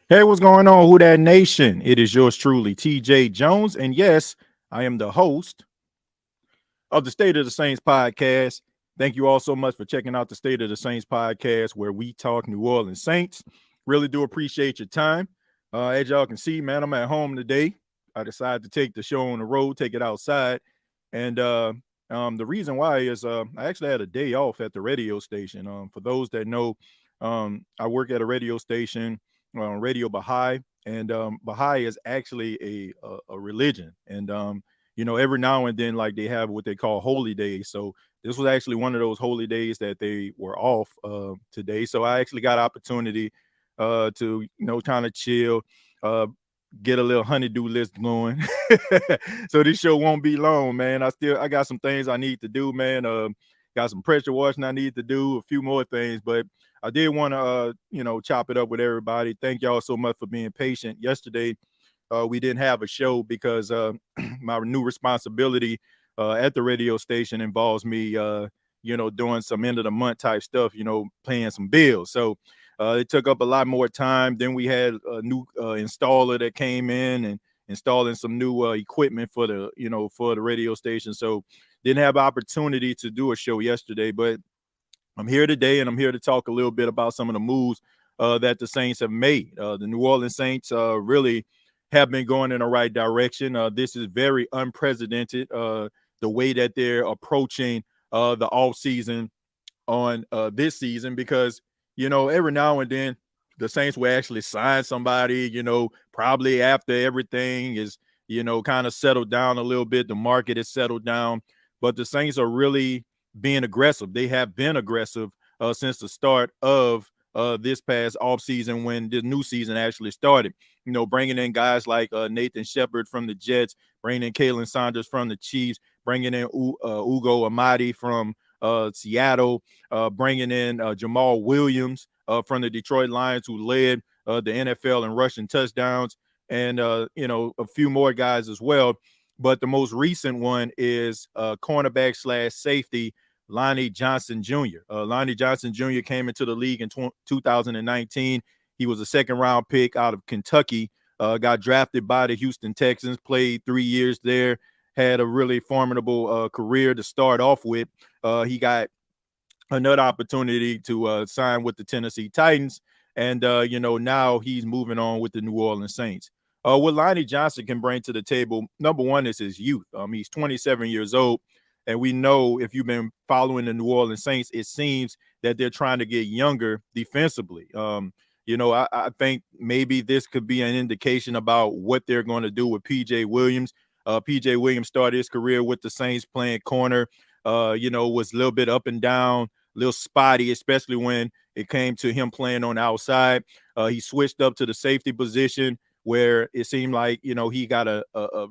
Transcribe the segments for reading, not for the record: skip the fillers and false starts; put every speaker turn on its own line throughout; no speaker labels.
Hey, what's going on, Who That Nation? It is yours truly, TJ Jones. And yes, I am the host of the State of the Saints podcast. Thank you all so much for checking out the State of the Saints podcast, where we talk New Orleans Saints. Really do appreciate your time. As y'all can see, man, I'm at home today. I decided to take the show on the road, take it outside. And the reason why is I actually had a day off at the radio station. For those that know, I work at a radio station, Radio Baha'i, and Baha'i is actually a religion. And every now and then, like they have what they call holy days. So this was actually one of those holy days that they were off today. So I actually got opportunity to kind of chill, uh, get a little honeydew list going. So this show won't be long, man. I got some things I need to do, man. Got some pressure washing I need to do, a few more things, but I did want to chop it up with everybody. Thank y'all so much for being patient. Yesterday, we didn't have a show because my new responsibility at the radio station involves me, doing some end of the month type stuff, paying some bills. So it took up a lot more time. Then we had a new installer that came in and installing some new equipment for the radio station. So didn't have opportunity to do a show yesterday, but I'm here today, and I'm here to talk a little bit about some of the moves that the Saints have made. The New Orleans Saints really have been going in the right direction. This is very unprecedented, the way that they're approaching the offseason on this season, because, every now and then the Saints will actually sign somebody, probably after everything is, kind of settled down a little bit. The market is settled down, but the Saints are really being aggressive. They have been aggressive since the start of this past offseason, when the new season actually started. Bringing in guys like Nathan Shepard from the Jets, bringing in Kalen Saunders from the Chiefs, bringing in Ugo Amadi from Seattle, bringing in Jamal Williams from the Detroit Lions, who led the NFL in rushing touchdowns, and a few more guys as well. But the most recent one is cornerback / safety Lonnie Johnson Jr. Lonnie Johnson Jr. came into the league in 2019. He was a second-round pick out of Kentucky, got drafted by the Houston Texans, played 3 years there, had a really formidable career to start off with. He got another opportunity to sign with the Tennessee Titans, and now he's moving on with the New Orleans Saints. What Lonnie Johnson can bring to the table, number one, is his youth. He's 27 years old, and we know, if you've been following the New Orleans Saints, it seems that they're trying to get younger defensively. I think maybe this could be an indication about what they're going to do with PJ Williams. PJ Williams started his career with the Saints playing corner, was a little bit up and down, a little spotty, especially when it came to him playing on the outside. He switched up to the safety position, where it seemed like, he got a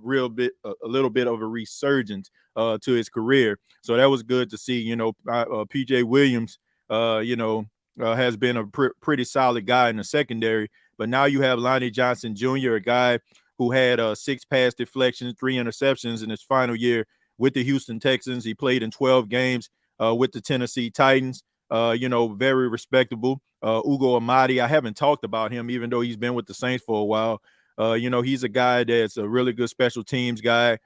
little bit of a resurgence to his career. So that was good to see. PJ Williams, has been a pretty solid guy in the secondary. But now you have Lonnie Johnson Jr., a guy who had 6 pass deflections, 3 interceptions in his final year with the Houston Texans. He played in 12 games with the Tennessee Titans. Very respectable. Ugo Amadi, I haven't talked about him, even though he's been with the Saints for a while. He's a guy that's a really good special teams guy.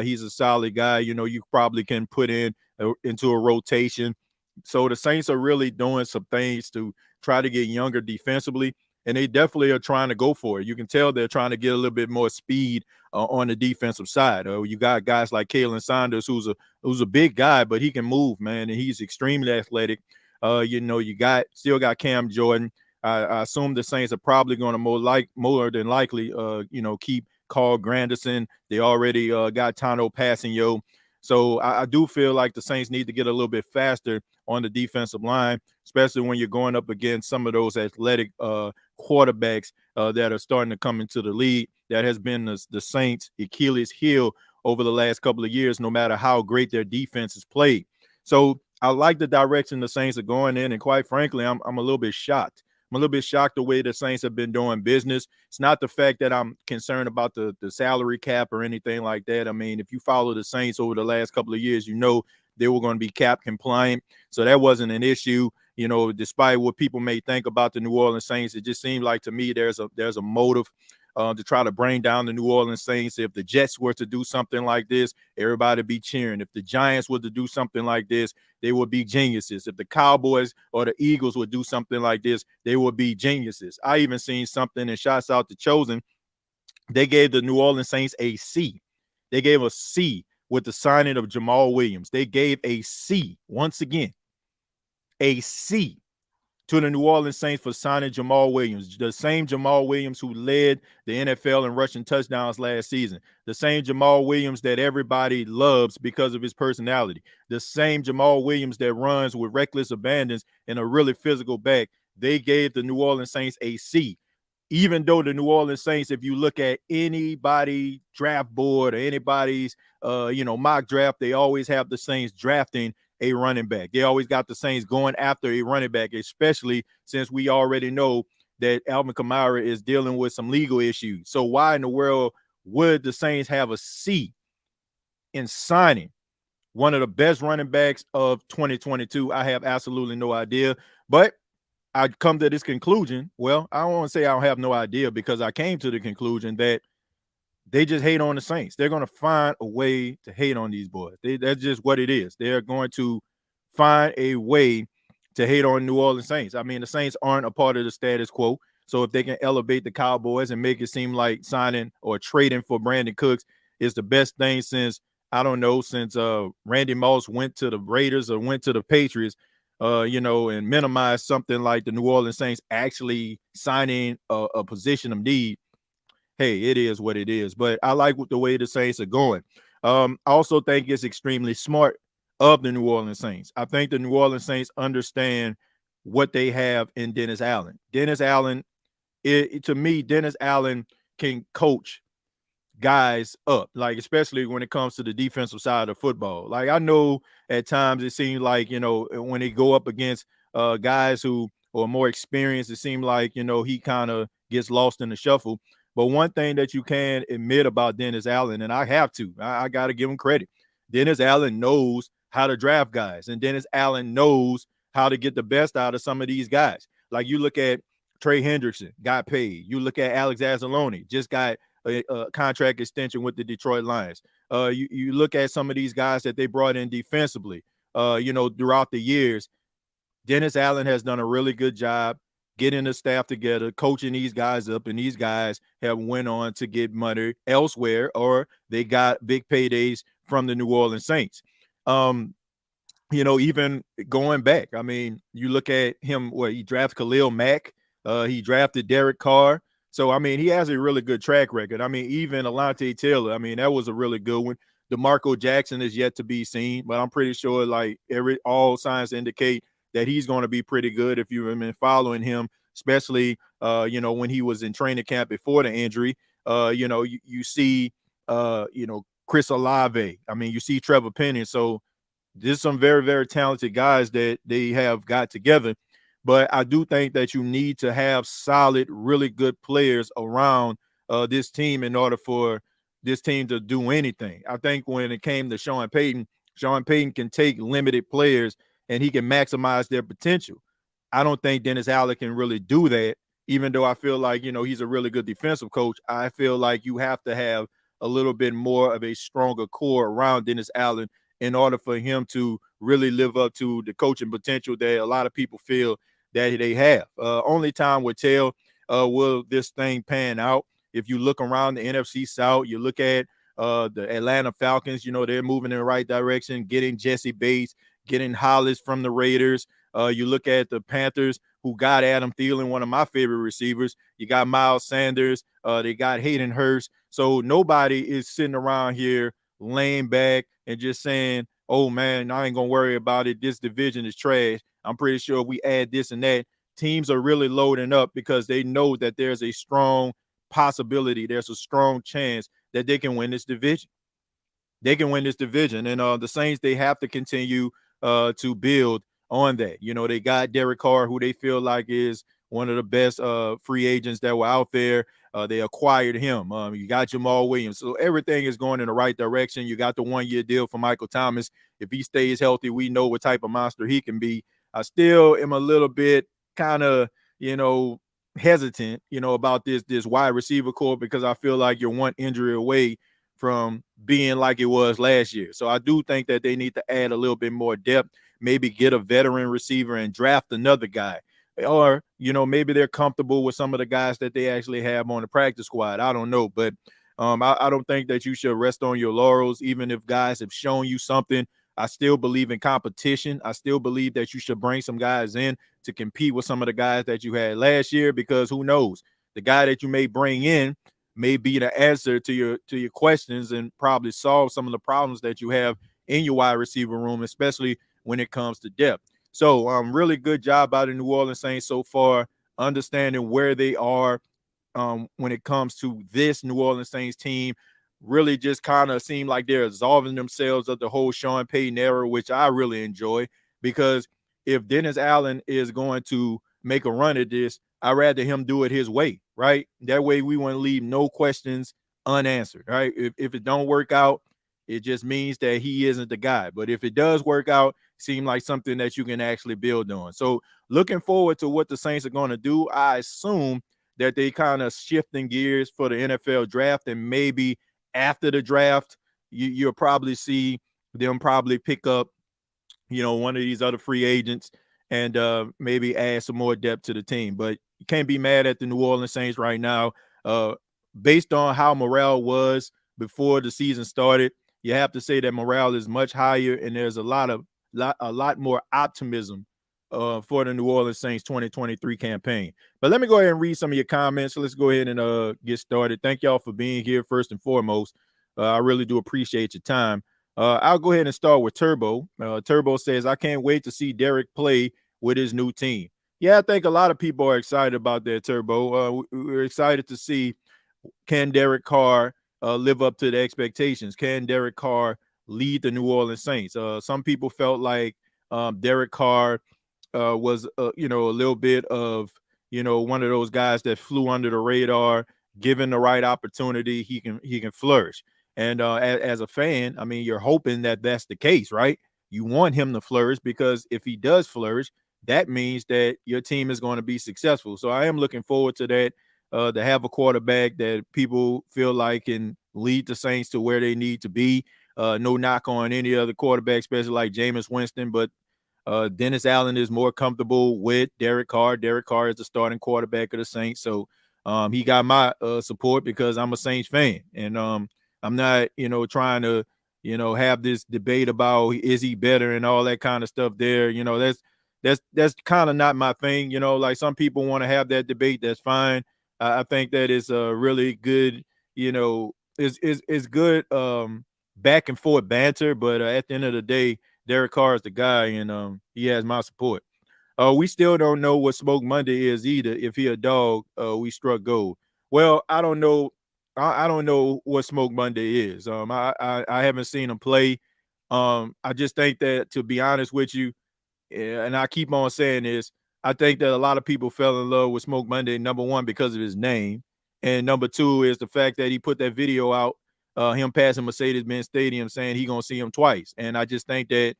He's a solid guy. You probably can put into a rotation. So the Saints are really doing some things to try to get younger defensively, and they definitely are trying to go for it. You can tell they're trying to get a little bit more speed on the defensive side. You got guys like Kalen Saunders, who's a big guy, but he can move, man, and he's extremely athletic. You still got Cam Jordan. I assume the Saints are probably going to more than likely, keep Carl Granderson. They already got Tano Passanio. So I do feel like the Saints need to get a little bit faster on the defensive line, especially when you're going up against some of those athletic quarterbacks that are starting to come into the league. That has been the Saints' Achilles heel over the last couple of years, no matter how great their defense has played. So I like the direction the Saints are going in, and quite frankly, I'm a little bit shocked. I'm a little bit shocked the way the Saints have been doing business. It's not the fact that I'm concerned about the salary cap or anything like that. I mean, if you follow the Saints over the last couple of years, they were going to be cap compliant. So that wasn't an issue. despite what people may think about the New Orleans Saints, it just seemed like to me there's a motive to try to bring down the New Orleans Saints. If the Jets were to do something like this, everybody would be cheering. If the Giants were to do something like this, they would be geniuses. If the Cowboys or the Eagles would do something like this, they would be geniuses. I even seen something, and shouts out to Chosen. They gave the New Orleans Saints a C. They gave a C with the signing of Jamal Williams. They gave a C, once again, a C to the New Orleans Saints for signing Jamal Williams, the same Jamal Williams who led the NFL in rushing touchdowns last season, the same Jamal Williams that everybody loves because of his personality, the same Jamal Williams that runs with reckless abandon and a really physical back. They gave the New Orleans Saints a C. Even though the New Orleans Saints, if you look at anybody draft board or anybody's mock draft, they always have the Saints drafting a running back. They always got the Saints going after a running back, especially since we already know that Alvin Kamara is dealing with some legal issues. So why in the world would the Saints have a C in signing one of the best running backs of 2022? I have absolutely no idea. But I come to this conclusion. Well, I don't want to say I don't have no idea, because I came to the conclusion that they just hate on the Saints. They're going to find a way to hate on these boys. That's just what it is. They're going to find a way to hate on New Orleans Saints. I mean, the Saints aren't a part of the status quo. So if they can elevate the Cowboys and make it seem like signing or trading for Brandon Cooks is the best thing since Randy Moss went to the Raiders or went to the Patriots, and minimize something like the New Orleans Saints actually signing a position of need. Hey, it is what it is. But I like the way the Saints are going. I also think it's extremely smart of the New Orleans Saints. I think the New Orleans Saints understand what they have in Dennis Allen. Dennis Allen, to me, Dennis Allen can coach guys up, like especially when it comes to the defensive side of football. Like I know at times it seems like, when they go up against guys who are more experienced, it seems like, he kind of gets lost in the shuffle. But one thing that you can admit about Dennis Allen, and I have to, I got to give him credit. Dennis Allen knows how to draft guys, and Dennis Allen knows how to get the best out of some of these guys. Like you look at Trey Hendrickson, got paid. You look at Alex Anzalone, just got a contract extension with the Detroit Lions. You look at some of these guys that they brought in defensively, throughout the years. Dennis Allen has done a really good job getting the staff together, coaching these guys up, and these guys have went on to get money elsewhere, or they got big paydays from the New Orleans Saints. Even going back, I mean, you look at him, he drafted Khalil Mack, he drafted Derek Carr. So, I mean, he has a really good track record. I mean, even Alontae Taylor, I mean, that was a really good one. DeMarco Jackson is yet to be seen, but I'm pretty sure all signs indicate that he's going to be pretty good if you've been following him, especially, when he was in training camp before the injury. You see, Chris Olave. I mean, you see Trevor Penning. So there's some very, very talented guys that they have got together. But I do think that you need to have solid, really good players around this team in order for this team to do anything. I think when it came to Sean Payton can take limited players and he can maximize their potential. I don't think Dennis Allen can really do that, even though I feel like, he's a really good defensive coach. I feel like you have to have a little bit more of a stronger core around Dennis Allen in order for him to really live up to the coaching potential that a lot of people feel that they have. Only time will tell will this thing pan out. If you look around the NFC South, you look at the Atlanta Falcons, they're moving in the right direction, getting Jesse Bates, getting Hollis from the Raiders. You look at the Panthers, who got Adam Thielen, one of my favorite receivers. You got Miles Sanders. They got Hayden Hurst. So nobody is sitting around here laying back and just saying, oh, man, I ain't going to worry about it. This division is trash. I'm pretty sure if we add this and that, teams are really loading up because they know that there's a strong possibility, there's a strong chance that they can win this division. They can win this division. And the Saints, they have to continue to build on that. They got Derek Carr, who they feel like is one of the best free agents that were out there. They acquired him. You got Jamal Williams. So everything is going in the right direction. You got the 1-year deal for Michael Thomas. If he stays healthy, we know what type of monster he can be. I still am a little bit kind of, hesitant, about this wide receiver core, because I feel like you're one injury away from being like it was last year. So I do think that they need to add a little bit more depth, maybe get a veteran receiver and draft another guy. Or, maybe they're comfortable with some of the guys that they actually have on the practice squad. I don't know. But I don't think that you should rest on your laurels, even if guys have shown you something. I still believe in competition. I still believe that you should bring some guys in to compete with some of the guys that you had last year, because who knows? The guy that you may bring in may be the answer to your questions and probably solve some of the problems that you have in your wide receiver room, especially when it comes to depth. So, really good job by the New Orleans Saints so far, understanding where they are when it comes to this New Orleans Saints team. Really just kind of seem like they're absolving themselves of the whole Sean Payton era, which I really enjoy, because if Dennis Allen is going to make a run at this, I'd rather him do it his way, right? That way we want to leave no questions unanswered, right? If it don't work out, it just means that he isn't the guy. But if it does work out, seem like something that you can actually build on. So looking forward to what the Saints are going to do. I assume that they kind of shifting gears for the NFL draft, and maybe after the draft, you'll probably see them probably pick up, one of these other free agents and maybe add some more depth to the team. But you can't be mad at the New Orleans Saints right now. Based on how morale was before the season started, you have to say that morale is much higher, and there's a lot more optimism for the New Orleans Saints 2023 campaign. But let me go ahead and read some of your comments. So let's go ahead and get started. Thank y'all for being here first and foremost. I really do appreciate your time. I'll go ahead and start with Turbo. Turbo says, I can't wait to see Derek play with his new team. Yeah, I think a lot of people are excited about that, Turbo. We're excited to see, can Derek Carr live up to the expectations? Can Derek Carr lead the New Orleans Saints? Some people felt like Derek Carr was, a little bit of, one of those guys that flew under the radar. Given the right opportunity, he can flourish. And as a fan, I mean, you're hoping that that's the case, right? You want him to flourish, because if he does flourish, that means that your team is going to be successful. So I am looking forward to that, to have a quarterback that people feel like can lead the Saints to where they need to be. No knock on any other quarterback, especially like Jameis Winston, but Dennis Allen is more comfortable with Derek Carr. Derek Carr is the starting quarterback of the Saints. So he got my support because I'm a Saints fan. And I'm not, trying to, have this debate about is he better and all that kind of stuff there. That's kind of not my thing. Like some people want to have that debate. That's fine. I think that is a really good, is good back and forth banter. But at the end of the day, Derek Carr is the guy, and he has my support. We still don't know what Smoke Monday is either. If he a dog, we struck gold. Well, I don't know. I don't know what Smoke Monday is. I haven't seen him play. I just think that, to be honest with you, and I keep on saying this, I think that a lot of people fell in love with Smoke Monday, number one, because of his name. And number two is the fact that he put that video out, him passing Mercedes-Benz Stadium, saying he going to see him twice. And I just think that,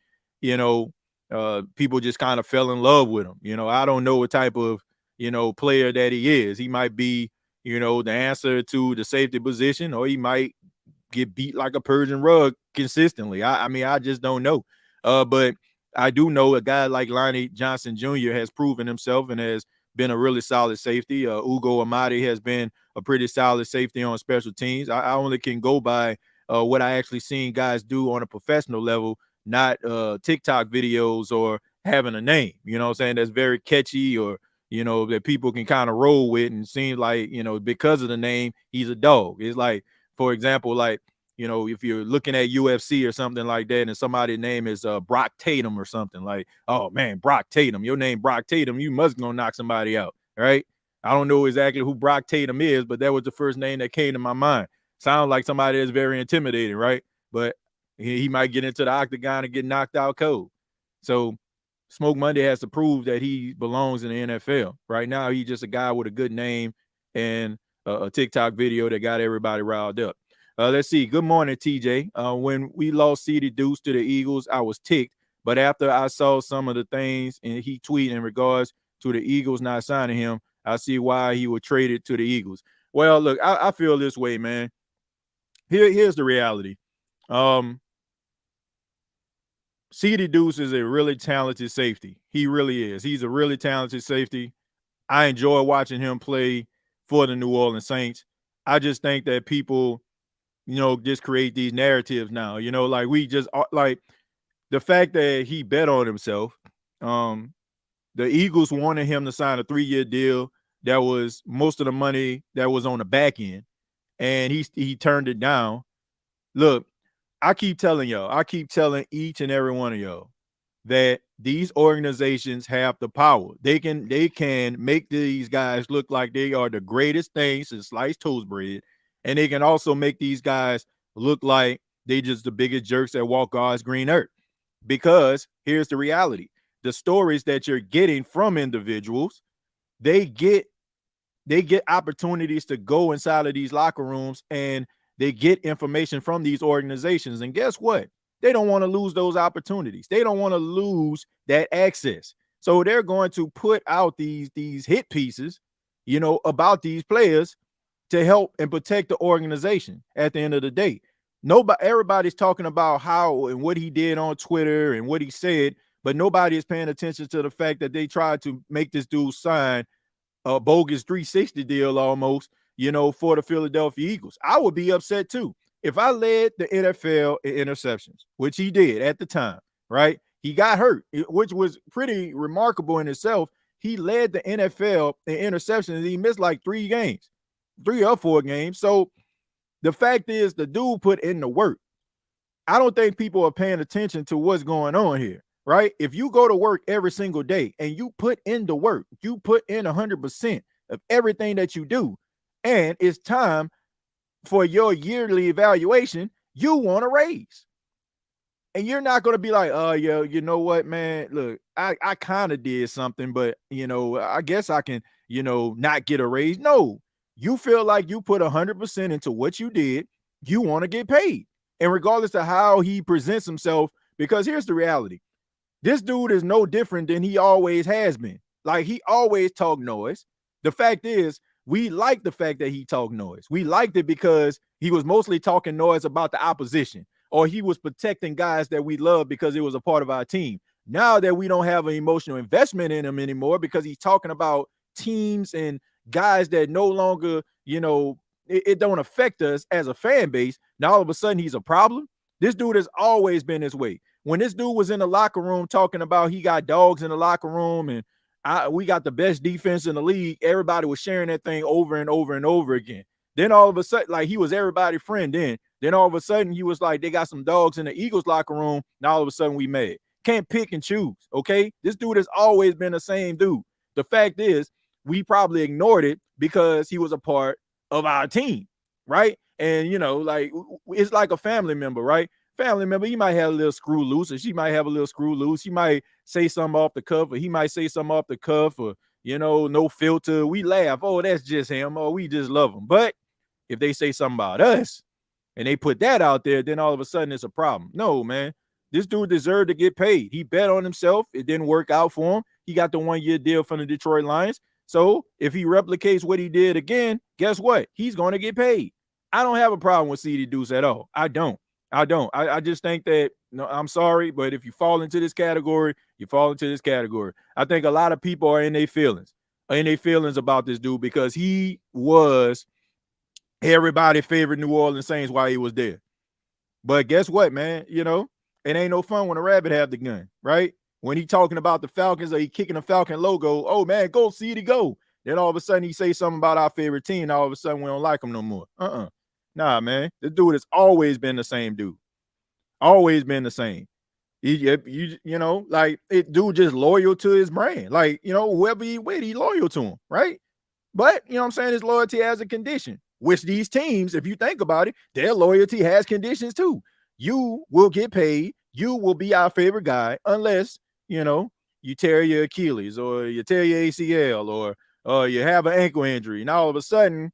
people just kind of fell in love with him. I don't know what type of, player that he is. He might be, the answer to the safety position, or he might get beat like a Persian rug consistently. I mean, I just don't know. But I do know a guy like Lonnie Johnson Jr. has proven himself and has been a really solid safety. Ugo Amadi has been a pretty solid safety on special teams. I only can go by what I actually seen guys do on a professional level, not TikTok videos or having a name, what I'm saying, that's very catchy, or, that people can kind of roll with, and seems like, because of the name, he's a dog. It's like, for example, like, if you're looking at UFC or something like that, and somebody's name is Brock Tatum or something, like, oh man, Brock Tatum, your name Brock Tatum, you must gonna knock somebody out, right? I don't know exactly who Brock Tatum is, but that was the first name that came to my mind. Sounds like somebody that's very intimidating, right? But he might get into the octagon and get knocked out cold. So Smoke Monday has to prove that he belongs in the NFL. Right now, he's just a guy with a good name and a TikTok video that got everybody riled up. Let's see. Good morning, TJ. When we lost CD Deuce to the Eagles, I was ticked, But after I saw some of the things and he tweeted in regards to the Eagles not signing him, I see why he would trade it to the Eagles. Well, look, I feel this way, man. Here's the reality. CD Deuce is a really talented safety. He really is. He's a really talented safety. I enjoy watching him play for the New Orleans Saints. I just think that people, just create these narratives now. Like we just like the fact that he bet on himself. The Eagles wanted him to sign a 3-year deal that was most of the money that was on the back end, and he turned it down. Look, I keep telling each and every one of y'all that these organizations have the power. They can make these guys look like they are the greatest thing since sliced toast bread, and they can also make these guys look like they just the biggest jerks that walk God's green earth. Because here's the reality. The stories that you're getting from individuals, they get opportunities to go inside of these locker rooms and they get information from these organizations. And guess what? They don't want to lose those opportunities. They don't want to lose that access. So they're going to put out these hit pieces, about these players to help and protect the organization at the end of the day. Everybody's talking about how and what he did on Twitter and what he said, but nobody is paying attention to the fact that they tried to make this dude sign a bogus 360 deal almost, for the Philadelphia Eagles. I would be upset too. If I led the NFL in interceptions, which he did at the time, right? He got hurt, which was pretty remarkable in itself. He led the NFL in interceptions and he missed like 3 or 4 games. So the fact is the dude put in the work. I don't think people are paying attention to what's going on here, right? If you go to work every single day and you put in the work, you put in 100% of everything that you do, and it's time for your yearly evaluation, you want a raise. And you're not going to be like, oh, yeah, you know what, man? Look, I kind of did something, but, I guess I can, not get a raise. No, you feel like you put 100% into what you did. You want to get paid. And regardless of how he presents himself, because here's the reality. This dude is no different than he always has been. Like, he always talked noise. The fact is, we like the fact that he talked noise. We liked it because he was mostly talking noise about the opposition, or he was protecting guys that we love because it was a part of our team. Now that we don't have an emotional investment in him anymore because he's talking about teams and guys that no longer, it don't affect us as a fan base. Now all of a sudden he's a problem. This dude has always been this way. When this dude was in the locker room talking about he got dogs in the locker room and we got the best defense in the league, everybody was sharing that thing over and over and over again. Then all of a sudden, like, he was everybody's friend then all of a sudden he was like, they got some dogs in the Eagles locker room. Now all of a sudden we mad. Can't pick and choose, okay? This dude has always been the same dude. The fact is, we probably ignored it because he was a part of our team, right? And, like, it's like a family member, right? Family member, he might have a little screw loose, or she might have a little screw loose. He might say something off the cuff, or he might say something off the cuff, or, no filter. We laugh. Oh, that's just him. Oh, we just love him. But if they say something about us and they put that out there, then all of a sudden it's a problem. No, man. This dude deserved to get paid. He bet on himself. It didn't work out for him. He got the 1-year deal from the Detroit Lions. So if he replicates what he did again, guess what? He's going to get paid. I don't have a problem with CD Deuce at all. I don't. I just think that, I'm sorry, but if you fall into this category, you fall into this category. I think a lot of people are in their feelings about this dude because he was everybody's favorite New Orleans Saints while he was there. But guess what, man? It ain't no fun when a rabbit have the gun, right? When he talking about the Falcons or he kicking the Falcon logo, oh, man, go CD, go. Then all of a sudden he say something about our favorite team, and all of a sudden we don't like him no more. Nah, man. This dude has always been the same dude. Always been the same. Like, dude just loyal to his brand. Like, whoever he with, he loyal to him, right? But, I'm saying, his loyalty has a condition, which these teams, if you think about it, their loyalty has conditions too. You will get paid. You will be our favorite guy unless, you tear your Achilles or you tear your ACL or you have an ankle injury. And all of a sudden,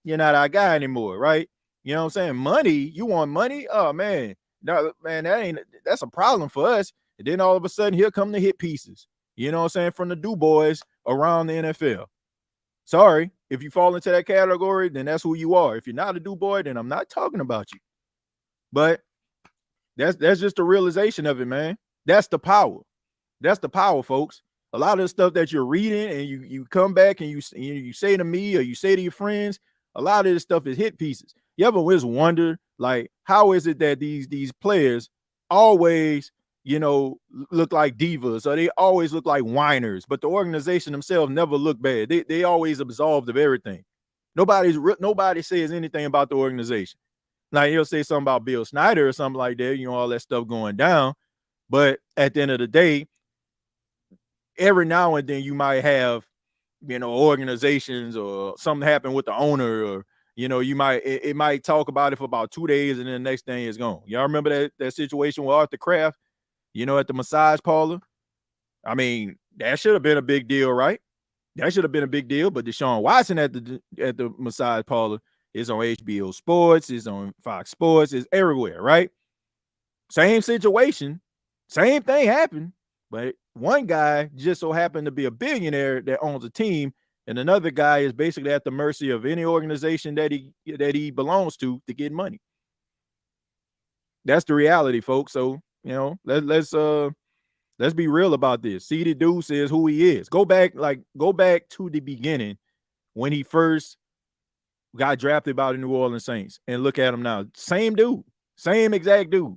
you're not our guy anymore, right? You know what I'm saying? Money, you want money? Oh, man. No, man, that's a problem for us. And then all of a sudden, here come the hit pieces, you know what I'm saying, from the do boys around the NFL. Sorry, if you fall into that category, then that's who you are. If you're not a do boy, then I'm not talking about you. But that's just the realization of it, man. That's the power. That's the power, folks. A lot of the stuff that you're reading and you come back and you say to me or you say to your friends, a lot of this stuff is hit pieces. You ever always wonder, like, how is it that these players always, look like divas, or they always look like whiners, but the organization themselves never look bad. They always absolved of everything. Nobody says anything about the organization. Like, he'll say something about Bill Snyder or something like that, all that stuff going down. But at the end of the day, every now and then you might have, organizations or something happen with the owner, or, it might talk about it for about 2 days and then the next thing is gone. Y'all remember that situation with Arthur Kraft, at the massage parlor? I mean, that should have been a big deal, right? That should have been a big deal. But Deshaun Watson at the massage parlor is on HBO Sports, is on Fox Sports, is everywhere, right? Same situation, same thing happened, but one guy just so happened to be a billionaire that owns a team, and another guy is basically at the mercy of any organization that he belongs to get money. That's the reality, folks. So, let's be real about this. CD Deuce is who he is. Go back to the beginning when he first got drafted by the New Orleans Saints and look at him now. Same dude, same exact dude.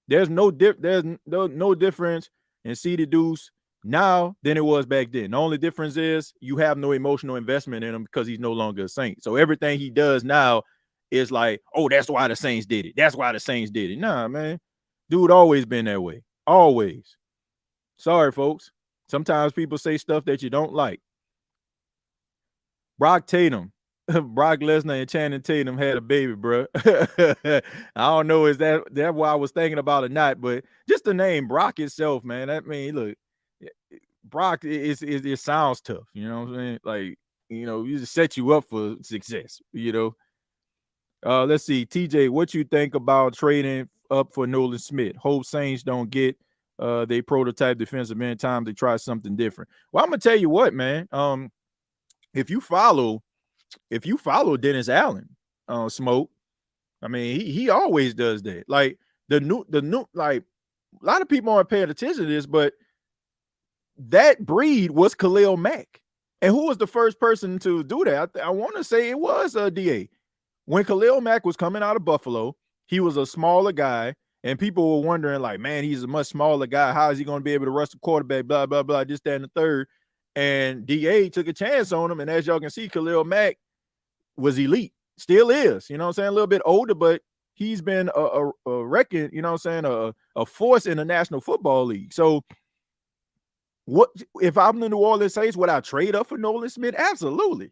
There's no difference in CD Deuce now than it was back then. The only difference is you have no emotional investment in him because he's no longer a Saint. So everything he does now is like, oh, that's why the Saints did it. That's why the Saints did it. Nah, man. Dude always been that way. Always. Sorry, folks. Sometimes people say stuff that you don't like. Brock Lesnar and Channing Tatum had a baby, bro. I don't know, is that what I was thinking about or not, but just the name Brock itself, man. I mean, look, Brock it sounds tough, you know what I'm saying? Like, you just set you up for success, Let's see, TJ, what you think about trading up for Nolan Smith? Hope Saints don't get they prototype defensive end time to try something different. Well, I'm gonna tell you what, man. If you follow Dennis Allen, Smoke, I mean, he always does that. Like the new, like a lot of people aren't paying attention to this, but that breed was Khalil Mack. And who was the first person to do that? I want to say it was DA. When Khalil Mack was coming out of Buffalo, he was a smaller guy, and people were wondering, like, man, he's a much smaller guy. How is he going to be able to rush the quarterback? Blah, blah, blah, this, that, and the third. And DA took a chance on him. And as y'all can see, Khalil Mack was elite. Still is, you know what I'm saying? A little bit older, but he's been a record, you know what I'm saying, a force in the National Football League. So what if I'm the New Orleans Saints, would I trade up for Nolan Smith? Absolutely.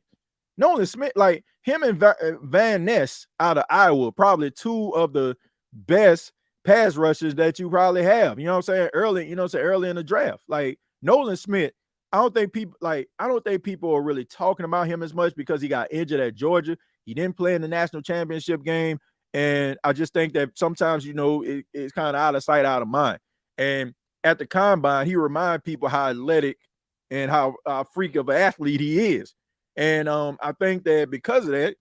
Nolan Smith, like him and Van Ness out of Iowa, probably two of the best pass rushers that you probably have. You know what I'm saying? Early in the draft. Like Nolan Smith, I don't think people are really talking about him as much because he got injured at Georgia. He didn't play in the national championship game. And I just think that sometimes, it's kind of out of sight, out of mind. And at the combine, he reminded people how athletic and how freak of an athlete he is. And I think that because of that,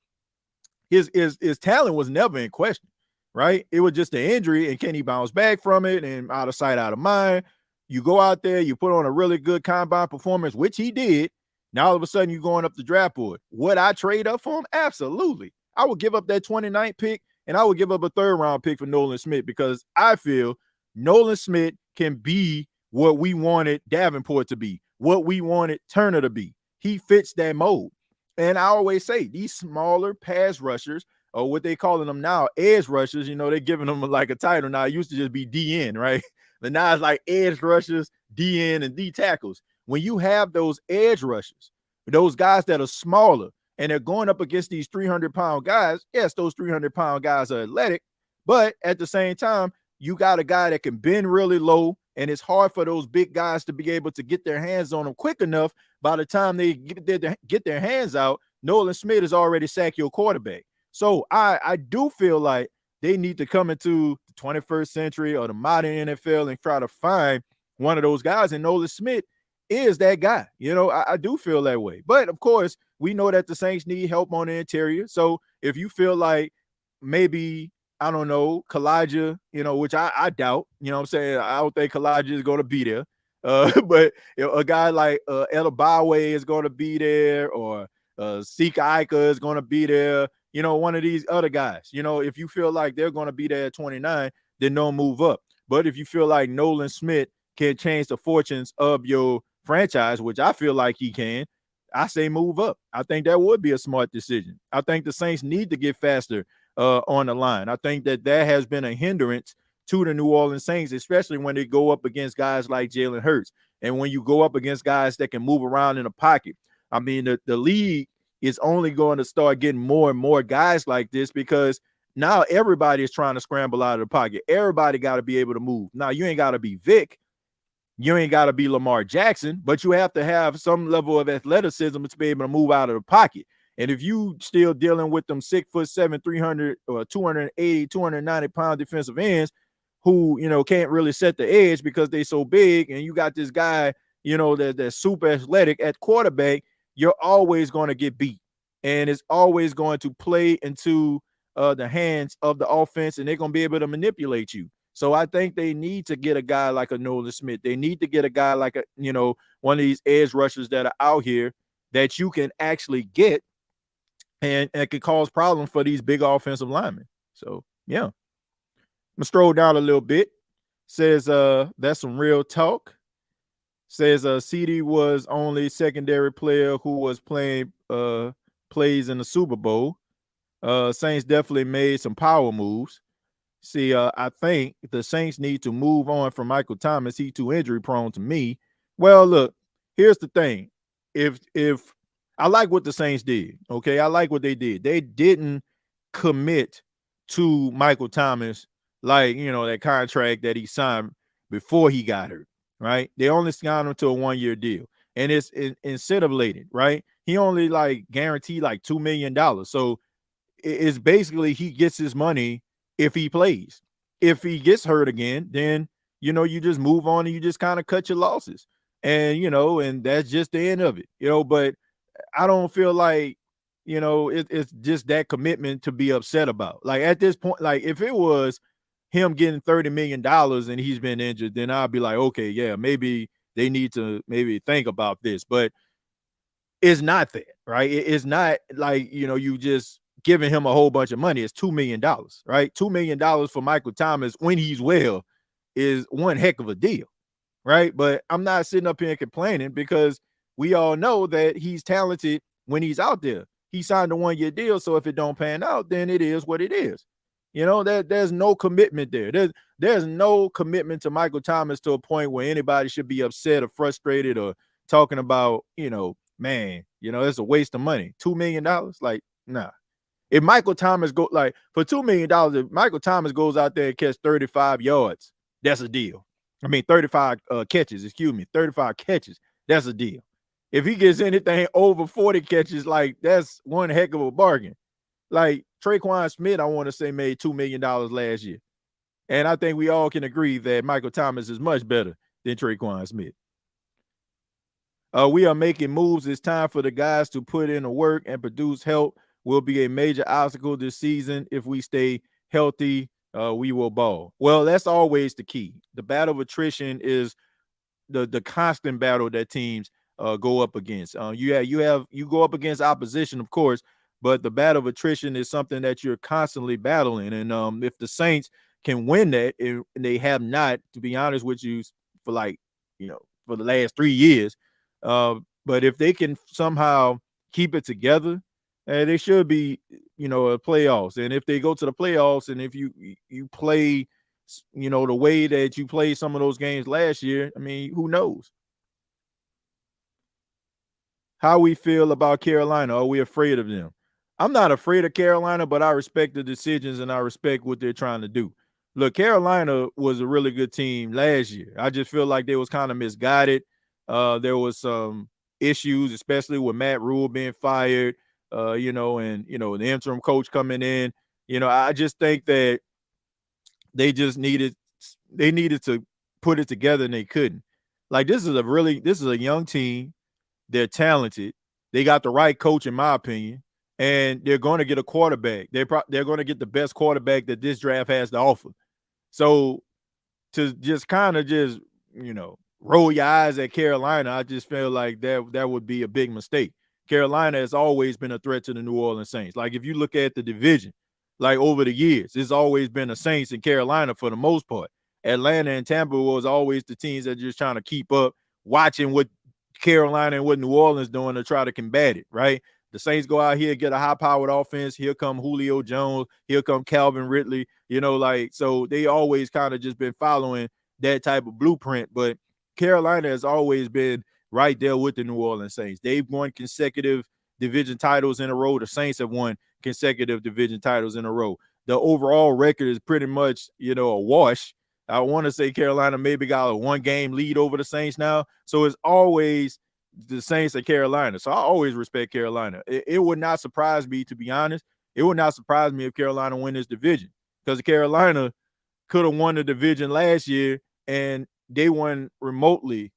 his talent was never in question, right? It was just an injury, and can he bounce back from it? And out of sight, out of mind. You go out there, you put on a really good combine performance, which he did. Now all of a sudden you're going up the draft board. Would I trade up for him? Absolutely. I would give up that 29th pick, and I would give up a 3rd round pick for Nolan Smith because I feel Nolan Smith can be what we wanted Davenport to be, what we wanted Turner to be. He fits that mold. And I always say these smaller pass rushers, or what they calling them now, edge rushers, they're giving them like a title now. It used to just be DN, right? But now it's like edge rushers, DN, and D tackles. When you have those edge rushers, those guys that are smaller, and they're going up against these 300-pound guys, yes, those 300-pound guys are athletic, but at the same time, you got a guy that can bend really low, and it's hard for those big guys to be able to get their hands on them quick enough. By the time they get their hands out, Nolan Smith has already sacked your quarterback. So I do feel like they need to come into the 21st century or the modern NFL and try to find one of those guys. And Nolan Smith is that guy. I do feel that way. But of course, we know that the Saints need help on the interior. So if you feel like maybe, I don't know, Kalijah, which I doubt, what I'm saying? I don't think Kalijah is going to be there. But a guy like Elabawe is going to be there, or Sika Ika is going to be there. One of these other guys. If you feel like they're going to be there at 29, then don't move up. But if you feel like Nolan Smith can change the fortunes of your franchise, which I feel like he can, I say move up. I think that would be a smart decision. I think the Saints need to get faster on the line. I think that has been a hindrance to the New Orleans Saints, especially when they go up against guys like Jalen Hurts. And when you go up against guys that can move around in the pocket, I mean, the league is only going to start getting more and more guys like this, because now everybody is trying to scramble out of the pocket. Everybody got to be able to move. Now, you ain't got to be Vic. You ain't got to be Lamar Jackson, but you have to have some level of athleticism to be able to move out of the pocket. And if you still dealing with them 6'7", 300 or 280, 290-pound defensive ends who, can't really set the edge because they so big, and you got this guy, that's super athletic at quarterback, you're always going to get beat. And it's always going to play into the hands of the offense, and they're going to be able to manipulate you. So I think they need to get a guy like a Nolan Smith. They need to get a guy like one of these edge rushers that are out here that you can actually get and could cause problems for these big offensive linemen. So, yeah. I'm going to scroll down a little bit. Says that's some real talk. Says CD was only secondary player who was playing plays in the Super Bowl. Saints definitely made some power moves. See, I think the Saints need to move on from Michael Thomas. He's too injury prone to me. Well, look, here's the thing. If I like what the Saints did, okay, I like what they did. They didn't commit to Michael Thomas like, that contract that he signed before he got hurt, right? They only signed him to a 1-year deal, and it's incentive-laden, right? He only guaranteed $2 million. So it's basically he gets his money if he plays. If he gets hurt again, then, you just move on and you just kind of cut your losses. And, and that's just the end of it, but I don't feel like, it's just that commitment to be upset about. Like at this point, if it was him getting $30 million and he's been injured, then I'd be like, okay, yeah, maybe they need to maybe think about this. But it's not that, right? It's not like, you just giving him a whole bunch of money. It's $2 million, right? $2 million for Michael Thomas when he's well is one heck of a deal, right? But I'm not sitting up here complaining, because we all know that he's talented when he's out there. He signed a 1-year deal, so if it don't pan out, then it is what it is. There's no commitment there. There's no commitment to Michael Thomas to a point where anybody should be upset or frustrated or talking about, man, it's a waste of money. $2 million, nah. If Michael Thomas for $2 million, if Michael Thomas goes out there and catch 35 yards, that's a deal. I mean, 35 catches, 35 catches, that's a deal. If he gets anything over 40 catches, that's one heck of a bargain. Traquan Smith, I want to say, made $2 million last year. And I think we all can agree that Michael Thomas is much better than Traquan Smith. We are making moves. It's time for the guys to put in the work and produce. Help will be a major obstacle this season. If we stay healthy, we will ball. Well, that's always the key. The battle of attrition is the constant battle that teams go up against. You go up against opposition, of course, but the battle of attrition is something that you're constantly battling. And if the Saints can win that, and they have not, to be honest with you, for for the last 3 years, but if they can somehow keep it together, they should be, playoffs. And if they go to the playoffs, and if you play, the way that you played some of those games last year, I mean, who knows? How we feel about Carolina? Are we afraid of them? I'm not afraid of Carolina, but I respect the decisions and I respect what they're trying to do. Look, Carolina was a really good team last year. I just feel like they was kind of misguided. There was some issues, especially with Matt Rule being fired, and the interim coach coming in. I just think that They just needed to put it together and they couldn't. Like this is a young team. They're talented. They got the right coach, in my opinion, and they're going to get a quarterback. They're going to get the best quarterback that this draft has to offer. So to just kind of just roll your eyes at Carolina, I just feel like that would be a big mistake. Carolina has always been a threat to the New Orleans Saints. Like if you look at the division, like over the years, it's always been the Saints and Carolina for the most part. Atlanta and Tampa was always the teams that are just trying to keep up, watching what Carolina and what New Orleans doing to try to combat it, right? The Saints go out here, get a high-powered offense. Here come Julio Jones. Here come Calvin Ridley. So they always kind of just been following that type of blueprint. But Carolina has always been right there with the New Orleans Saints. They've won consecutive division titles in a row. The Saints have won consecutive division titles in a row. The overall record is pretty much, a wash. I want to say Carolina maybe got a 1-game lead over the Saints now. So it's always the Saints and Carolina. So I always respect Carolina. It would not surprise me, to be honest. It would not surprise me if Carolina win this division, because Carolina could have won the division last year and they won remotely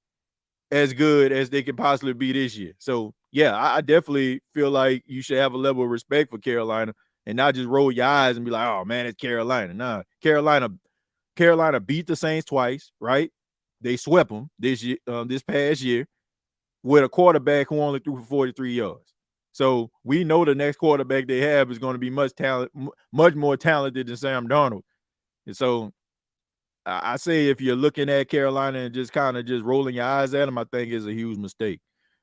as good as they could possibly be this year. So, yeah, I definitely feel like you should have a level of respect for Carolina and not just roll your eyes and be like, oh, man, it's Carolina. Nah, Carolina beat the Saints twice, right? They swept them this past year with a quarterback who only threw for 43 yards. So we know the next quarterback they have is going to be much more talented than Sam Darnold. And so I say if you're looking at Carolina and just kind of just rolling your eyes at them, I think is a huge mistake.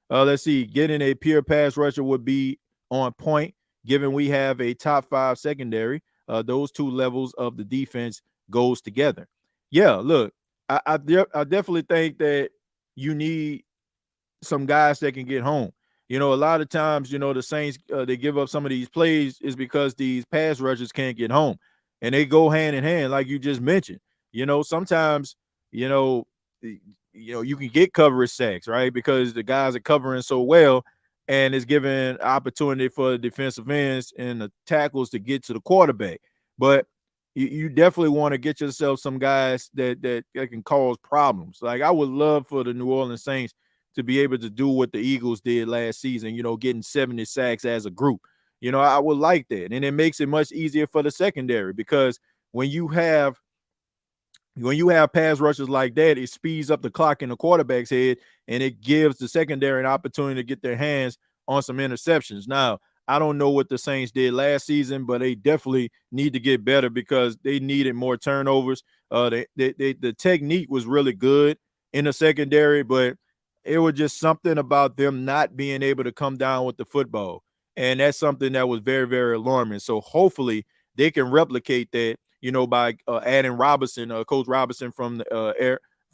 Let's see. Getting a pure pass rusher would be on point, given we have a top 5 secondary. Those two levels of the defense goes together. Yeah, look, I definitely think that you need some guys that can get home. A lot of times, the Saints, they give up some of these plays is because these pass rushers can't get home, and they go hand in hand, like you just mentioned. Sometimes, you can get coverage sacks, right? Because the guys are covering so well, and it's giving opportunity for the defensive ends and the tackles to get to the quarterback. But you definitely want to get yourself some guys that can cause problems. Like I would love for the New Orleans Saints to be able to do what the Eagles did last season, getting 70 sacks as a group. I would like that. And it makes it much easier for the secondary, because when you have pass rushers like that, it speeds up the clock in the quarterback's head, and it gives the secondary an opportunity to get their hands on some interceptions. Now, I don't know what the Saints did last season, but they definitely need to get better because they needed more turnovers. The technique was really good in the secondary, but it was just something about them not being able to come down with the football. And that's something that was very, very alarming. So hopefully they can replicate that, by adding Robinson, Coach Robinson from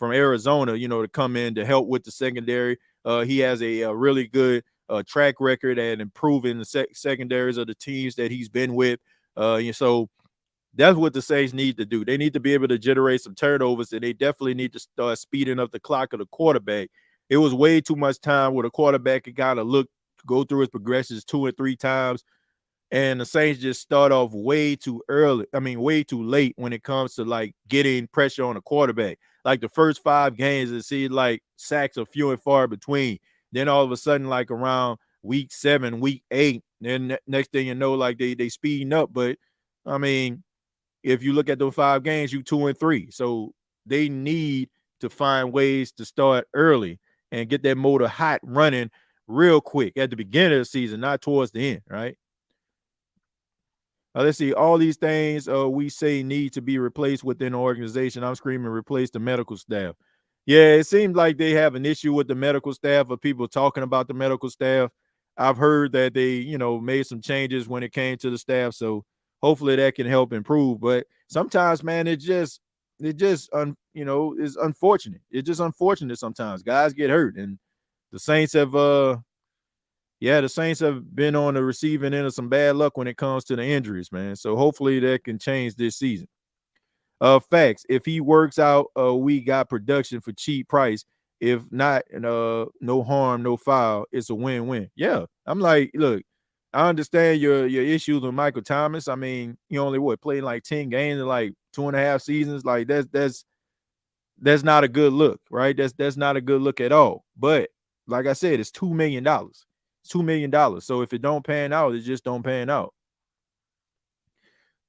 Arizona, to come in to help with the secondary. He has a really good track record at improving the secondaries of the teams that he's been with. So that's what the Saints need to do. They need to be able to generate some turnovers, and they definitely need to start speeding up the clock of the quarterback. It was way too much time where the quarterback could kind of go through his progressions 2 or 3 times, and the Saints just start off way too too late when it comes to like getting pressure on the quarterback. Like the first 5 games, it seemed like sacks are few and far between. Then all of a sudden, like around week 7, week 8, then next thing you know, like they speeding up. But I mean, if you look at those 5 games, you 2 and 3. So they need to find ways to start early and get that motor hot running real quick at the beginning of the season, not towards the end, right? Let's see. All these things we say need to be replaced within the organization. I'm screaming, replace the medical staff. Yeah, it seems like they have an issue with the medical staff, or people talking about the medical staff. I've heard that they, made some changes when it came to the staff. So hopefully that can help improve. But sometimes, man, is unfortunate. It's just unfortunate sometimes. Guys get hurt, and the Saints have the Saints have been on the receiving end of some bad luck when it comes to the injuries, man. So hopefully that can change this season. Facts. If he works out, we got production for cheap price. If not, no harm, no foul. It's a win-win. Yeah, I'm like, look, I understand your issues with Michael Thomas. I mean, you only played like 10 games in like 2.5 seasons. Like that's not a good look, right? That's not a good look at all. But like I said, it's $2 million. It's $2 million. So if it don't pan out, it just don't pan out.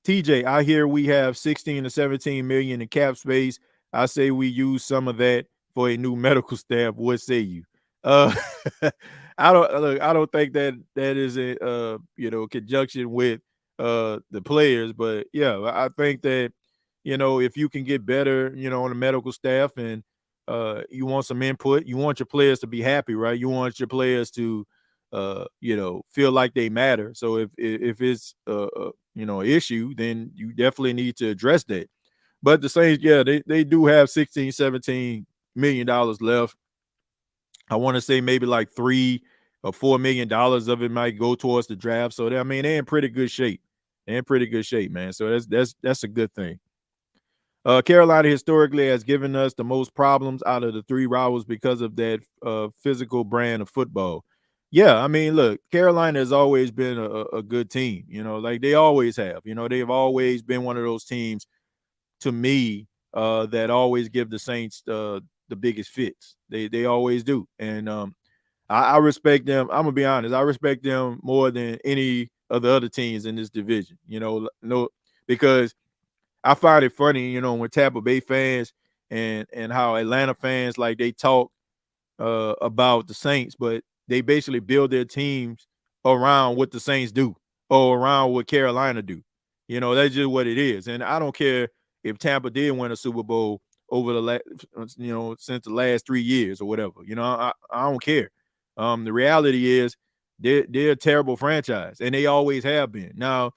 TJ, I hear we have 16 to 17 million in cap space. I say we use some of that for a new medical staff. What say you? Uh I don't think that is a conjunction with the players, but yeah, I think that if you can get better, on the medical staff, and you want some input, you want your players to be happy, right? You want your players to feel like they matter. So if it's an issue, then you definitely need to address that. But the Saints, yeah, they do have 16, $17 million left. I want to say maybe like $3 or $4 million of it might go towards the draft. So I mean, they're in pretty good shape. They're in pretty good shape, man. So that's a good thing. Carolina historically has given us the most problems out of the three rivals because of that physical brand of football. Yeah, I mean, look, Carolina has always been a good team. Like they always have. They've always been one of those teams to me that always give the Saints the biggest fits. They always do, and I respect them. I'm gonna be honest. I respect them more than any of the other teams in this division. No, because I find it funny, when Tampa Bay fans and how Atlanta fans like they talk about the Saints, but they basically build their teams around what the Saints do or around what Carolina do. That's just what it is. And I don't care if Tampa did win a Super Bowl over the since the last 3 years or whatever. I don't care. The reality is they're a terrible franchise, and they always have been. Now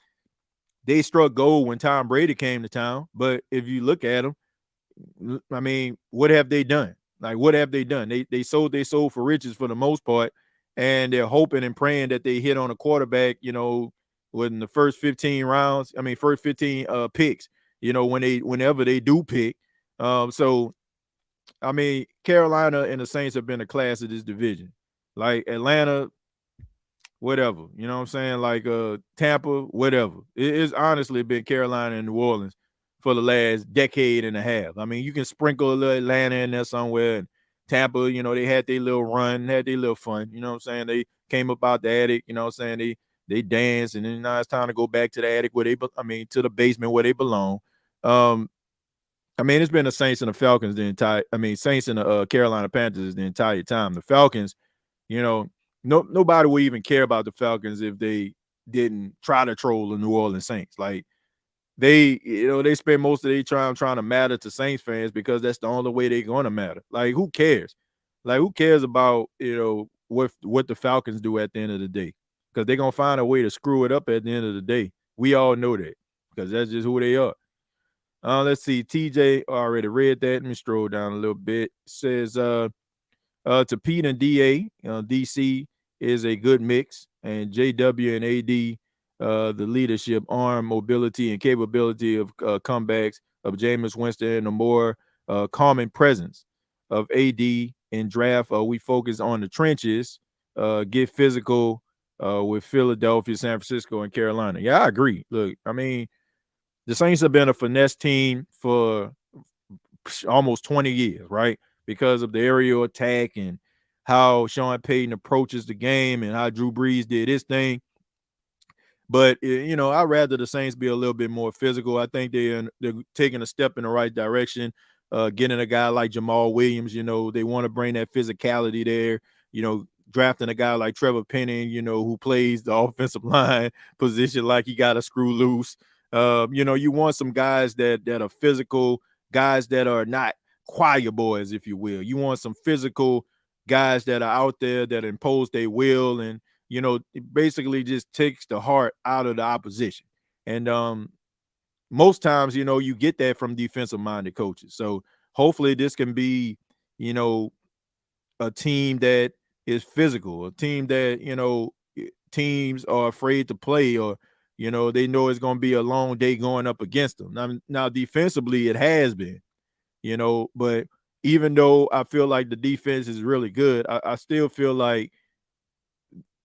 they struck gold when Tom Brady came to town, but if you look at them, I mean, what have they done? Like, what have they done? They sold for riches for the most part, and they're hoping and praying that they hit on a quarterback, within the first 15 rounds. I mean, first 15 picks. Whenever they do pick. So I mean, Carolina and the Saints have been a class of this division. Like Atlanta, whatever. You know what I'm saying? Like Tampa, whatever. It's honestly been Carolina and New Orleans for the last decade and a half. I mean, you can sprinkle a little Atlanta in there somewhere. And Tampa, they had their little run, had their little fun. You know what I'm saying? They came up out the attic, you know what I'm saying? They danced, and then now it's time to go back to the attic to the basement where they belong. I mean, it's been the Saints and the Falcons Saints and the Carolina Panthers the entire time. The Falcons, nobody would even care about the Falcons if they didn't try to troll the New Orleans Saints. Like they spend most of their time trying to matter to Saints fans because that's the only way they're going to matter. Like, who cares? Like, who cares about what the Falcons do at the end of the day? Because they're gonna find a way to screw it up at the end of the day. We all know that because that's just who they are. Let's see. TJ already read that. Let me scroll down a little bit. It says to Pete and DA, DC is a good mix, and JW and AD, the leadership, arm, mobility, and capability of comebacks of Jameis Winston, and a more calming presence of AD in draft. We focus on the trenches, get physical with Philadelphia, San Francisco, and Carolina. Yeah, I agree. Look, I mean, the Saints have been a finesse team for almost 20 years, right? Because of the aerial attack and how Sean Payton approaches the game and how Drew Brees did his thing. But I'd rather the Saints be a little bit more physical. I think they're taking a step in the right direction. Getting a guy like Jamal Williams, they want to bring that physicality there. Drafting a guy like Trevor Penning, who plays the offensive line position like he got a screw loose. You want some guys that are physical, guys that are not choir boys, if you will. You want some physical guys that are out there that impose their will, and it basically just takes the heart out of the opposition. And most times, you get that from defensive minded coaches. So hopefully this can be, a team that is physical, a team that, teams are afraid to play, or, they know it's going to be a long day going up against them. Now defensively, it has been, but even though I feel like the defense is really good, I still feel like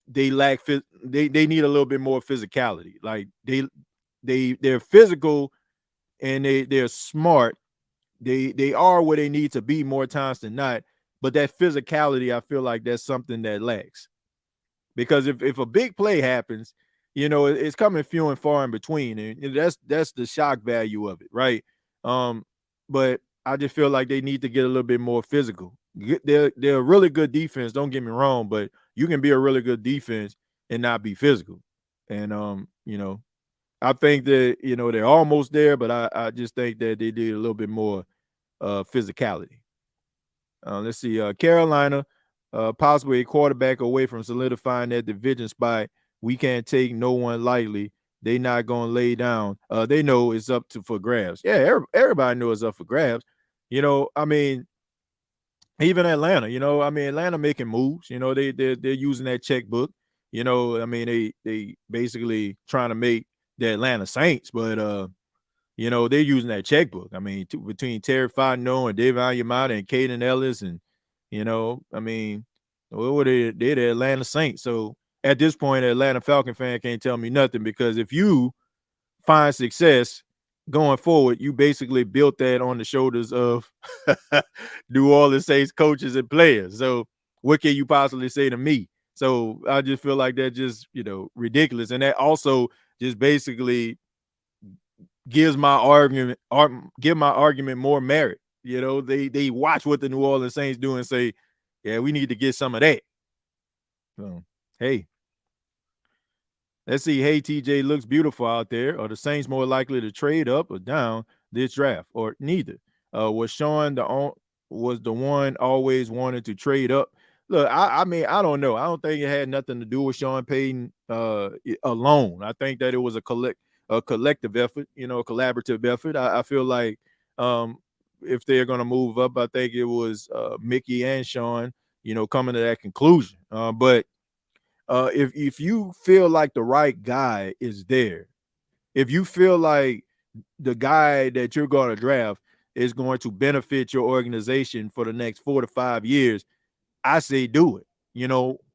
they lack they need a little bit more physicality. Like they're physical and they're smart. They are where they need to be more times than not. But that physicality, I feel like that's something that lacks. Because if a big play happens, it's coming few and far in between, and that's the shock value of it, right? But I just feel like they need to get a little bit more physical. They're a really good defense, don't get me wrong, but you can be a really good defense and not be physical. And I think that they're almost there, but I just think that they did a little bit more physicality. Let's see. Carolina, possibly a quarterback away from solidifying that division spot. We can't take no one lightly. They not gonna lay down. They know it's up for grabs. Yeah, everybody knows it's up for grabs. I mean, even Atlanta. Atlanta making moves. They're using that checkbook. I mean, they basically trying to make the Atlanta Saints, but they're using that checkbook. I mean, between Terry Fontenot and David Onyemata and Caden Ellis, and I mean, what were they? They're the Atlanta Saints. So at this point, an Atlanta Falcon fan can't tell me nothing, because if you find success going forward, you basically built that on the shoulders of New Orleans Saints coaches and players. So what can you possibly say to me? So I just feel like that's just ridiculous, and that also just basically give my argument more merit. They watch what the New Orleans Saints do and say, yeah, we need to get some of that. So, hey, let's see. Hey, TJ, looks beautiful out there. Are the Saints more likely to trade up or down this draft, or neither? Was Sean was the one always wanted to trade up? Look, I mean, I don't know. I don't think it had nothing to do with Sean Payton alone. I think that it was a collective effort, a collaborative effort. I feel like if they're going to move up, I think it was Mickey and Sean, coming to that conclusion. But if you feel like the right guy is there, if you feel like the guy that you're going to draft is going to benefit your organization for the next 4 to 5 years, I say do it.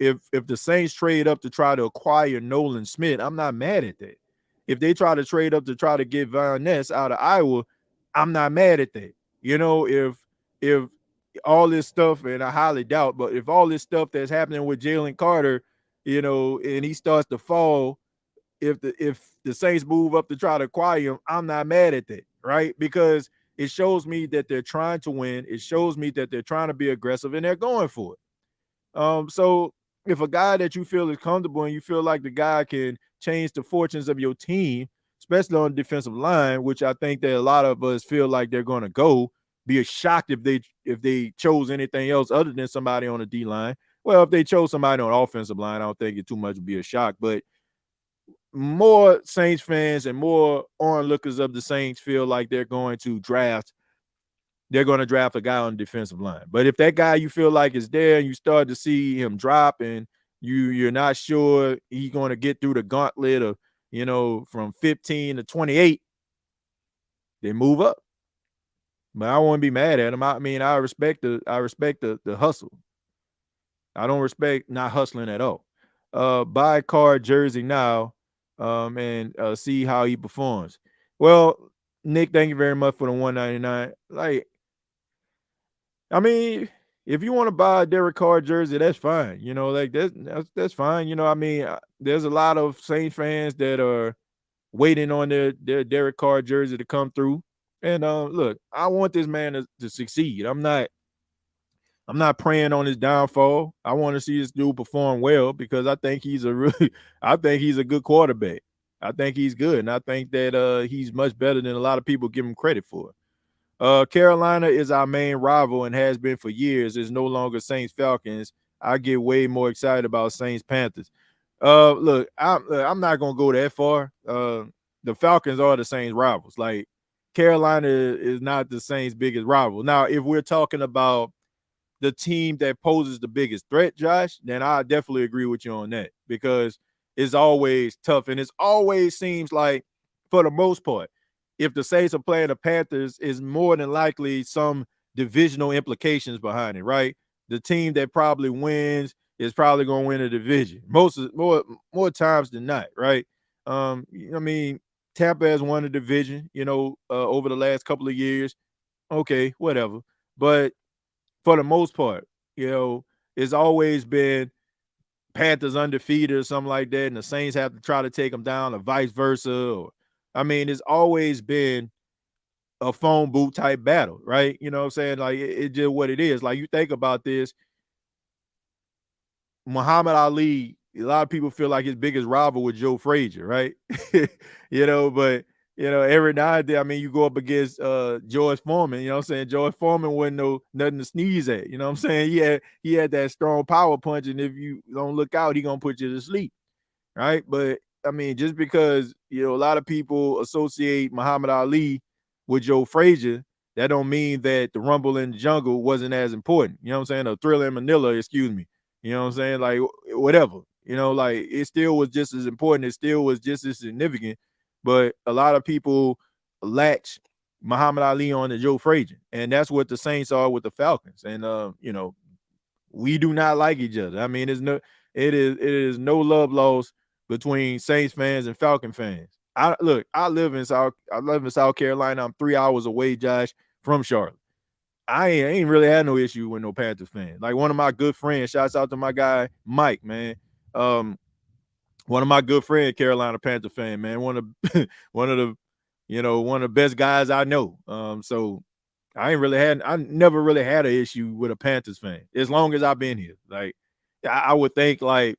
If the Saints trade up to try to acquire Nolan Smith, I'm not mad at that. If they try to trade up to try to get Von Ness out of Iowa, I'm not mad at that. If all this stuff, and I highly doubt, but if all this stuff that's happening with Jalen Carter, and he starts to fall, if the Saints move up to try to acquire him, I'm not mad at that, right? Because it shows me that they're trying to win. It shows me that they're trying to be aggressive and they're going for it. So if a guy that you feel is comfortable and you feel like the guy can change the fortunes of your team, especially on the defensive line, which I think that a lot of us feel like they're going to go, be shocked if they chose anything else other than somebody on the D line. Well, if they chose somebody on the offensive line, I don't think it too much would be a shock. But more Saints fans and more onlookers of the Saints feel like they're going to draft a guy on the defensive line. But if that guy you feel like is there and you start to see him drop and you're not sure he's going to get through the gauntlet of, from 15 to 28, then move up. But I won't be mad at him. I mean, I respect the hustle. I don't respect not hustling at all. Buy Carr jersey now, and see how he performs. Well, Nick, thank you very much for the $199. Like, I mean, if you want to buy a Derek Carr jersey, that's fine. Like that's fine. I mean, there's a lot of Saints fans that are waiting on their Derek Carr jersey to come through. And look, I want this man to succeed. I'm not preying on his downfall. I want to see this dude perform well because I think he's a good quarterback. I think he's good, and I think that he's much better than a lot of people give him credit for. Carolina is our main rival and has been for years. It's no longer Saints Falcons. I get way more excited about Saints Panthers. Look, I'm not gonna go that far. The Falcons are the Saints rivals. Like, Carolina is not the Saints' biggest rival. Now, if we're talking about the team that poses the biggest threat, Josh, then I definitely agree with you on that, because it's always tough, and it always seems like, for the most part, if the Saints are playing the Panthers, is more than likely some divisional implications behind it, right? The team that probably wins is probably gonna win a division. More times than not, right? I mean, Tampa has won a division, over the last couple of years. Okay, whatever. But for the most part, it's always been Panthers undefeated or something like that, and the Saints have to try to take them down, or vice versa. Or, I mean, it's always been a phone booth type battle, right? You know what I'm saying? Like it's just what it is. Like you think about this, Muhammad Ali, a lot of people feel like his biggest rival was Joe Frazier, right? But every now and then, I mean, you go up against George Foreman, you know what I'm saying? George Foreman wasn't nothing to sneeze at, you know what I'm saying? He had that strong power punch, and if you don't look out, he gonna put you to sleep, right? But I mean, just because a lot of people associate Muhammad Ali with Joe Frazier, that don't mean that the Rumble in the Jungle wasn't as important. You know what I'm saying? A Thriller in Manila, excuse me. You know what I'm saying? Like whatever. Like it still was just as important. It still was just as significant. But a lot of people latch Muhammad Ali on to Joe Frazier, and that's what the Saints are with the Falcons. And we do not like each other. I mean, it is no love lost between Saints fans and Falcon fans. I live in South Carolina. I'm 3 hours away, Josh, from Charlotte. I ain't really had no issue with no Panthers fan. Like one of my good friends, shouts out to my guy Mike, man. One of my good friends, Carolina Panther fan, man. One of the best guys I know. So I never really had an issue with a Panthers fan as long as I've been here. Like I would think like,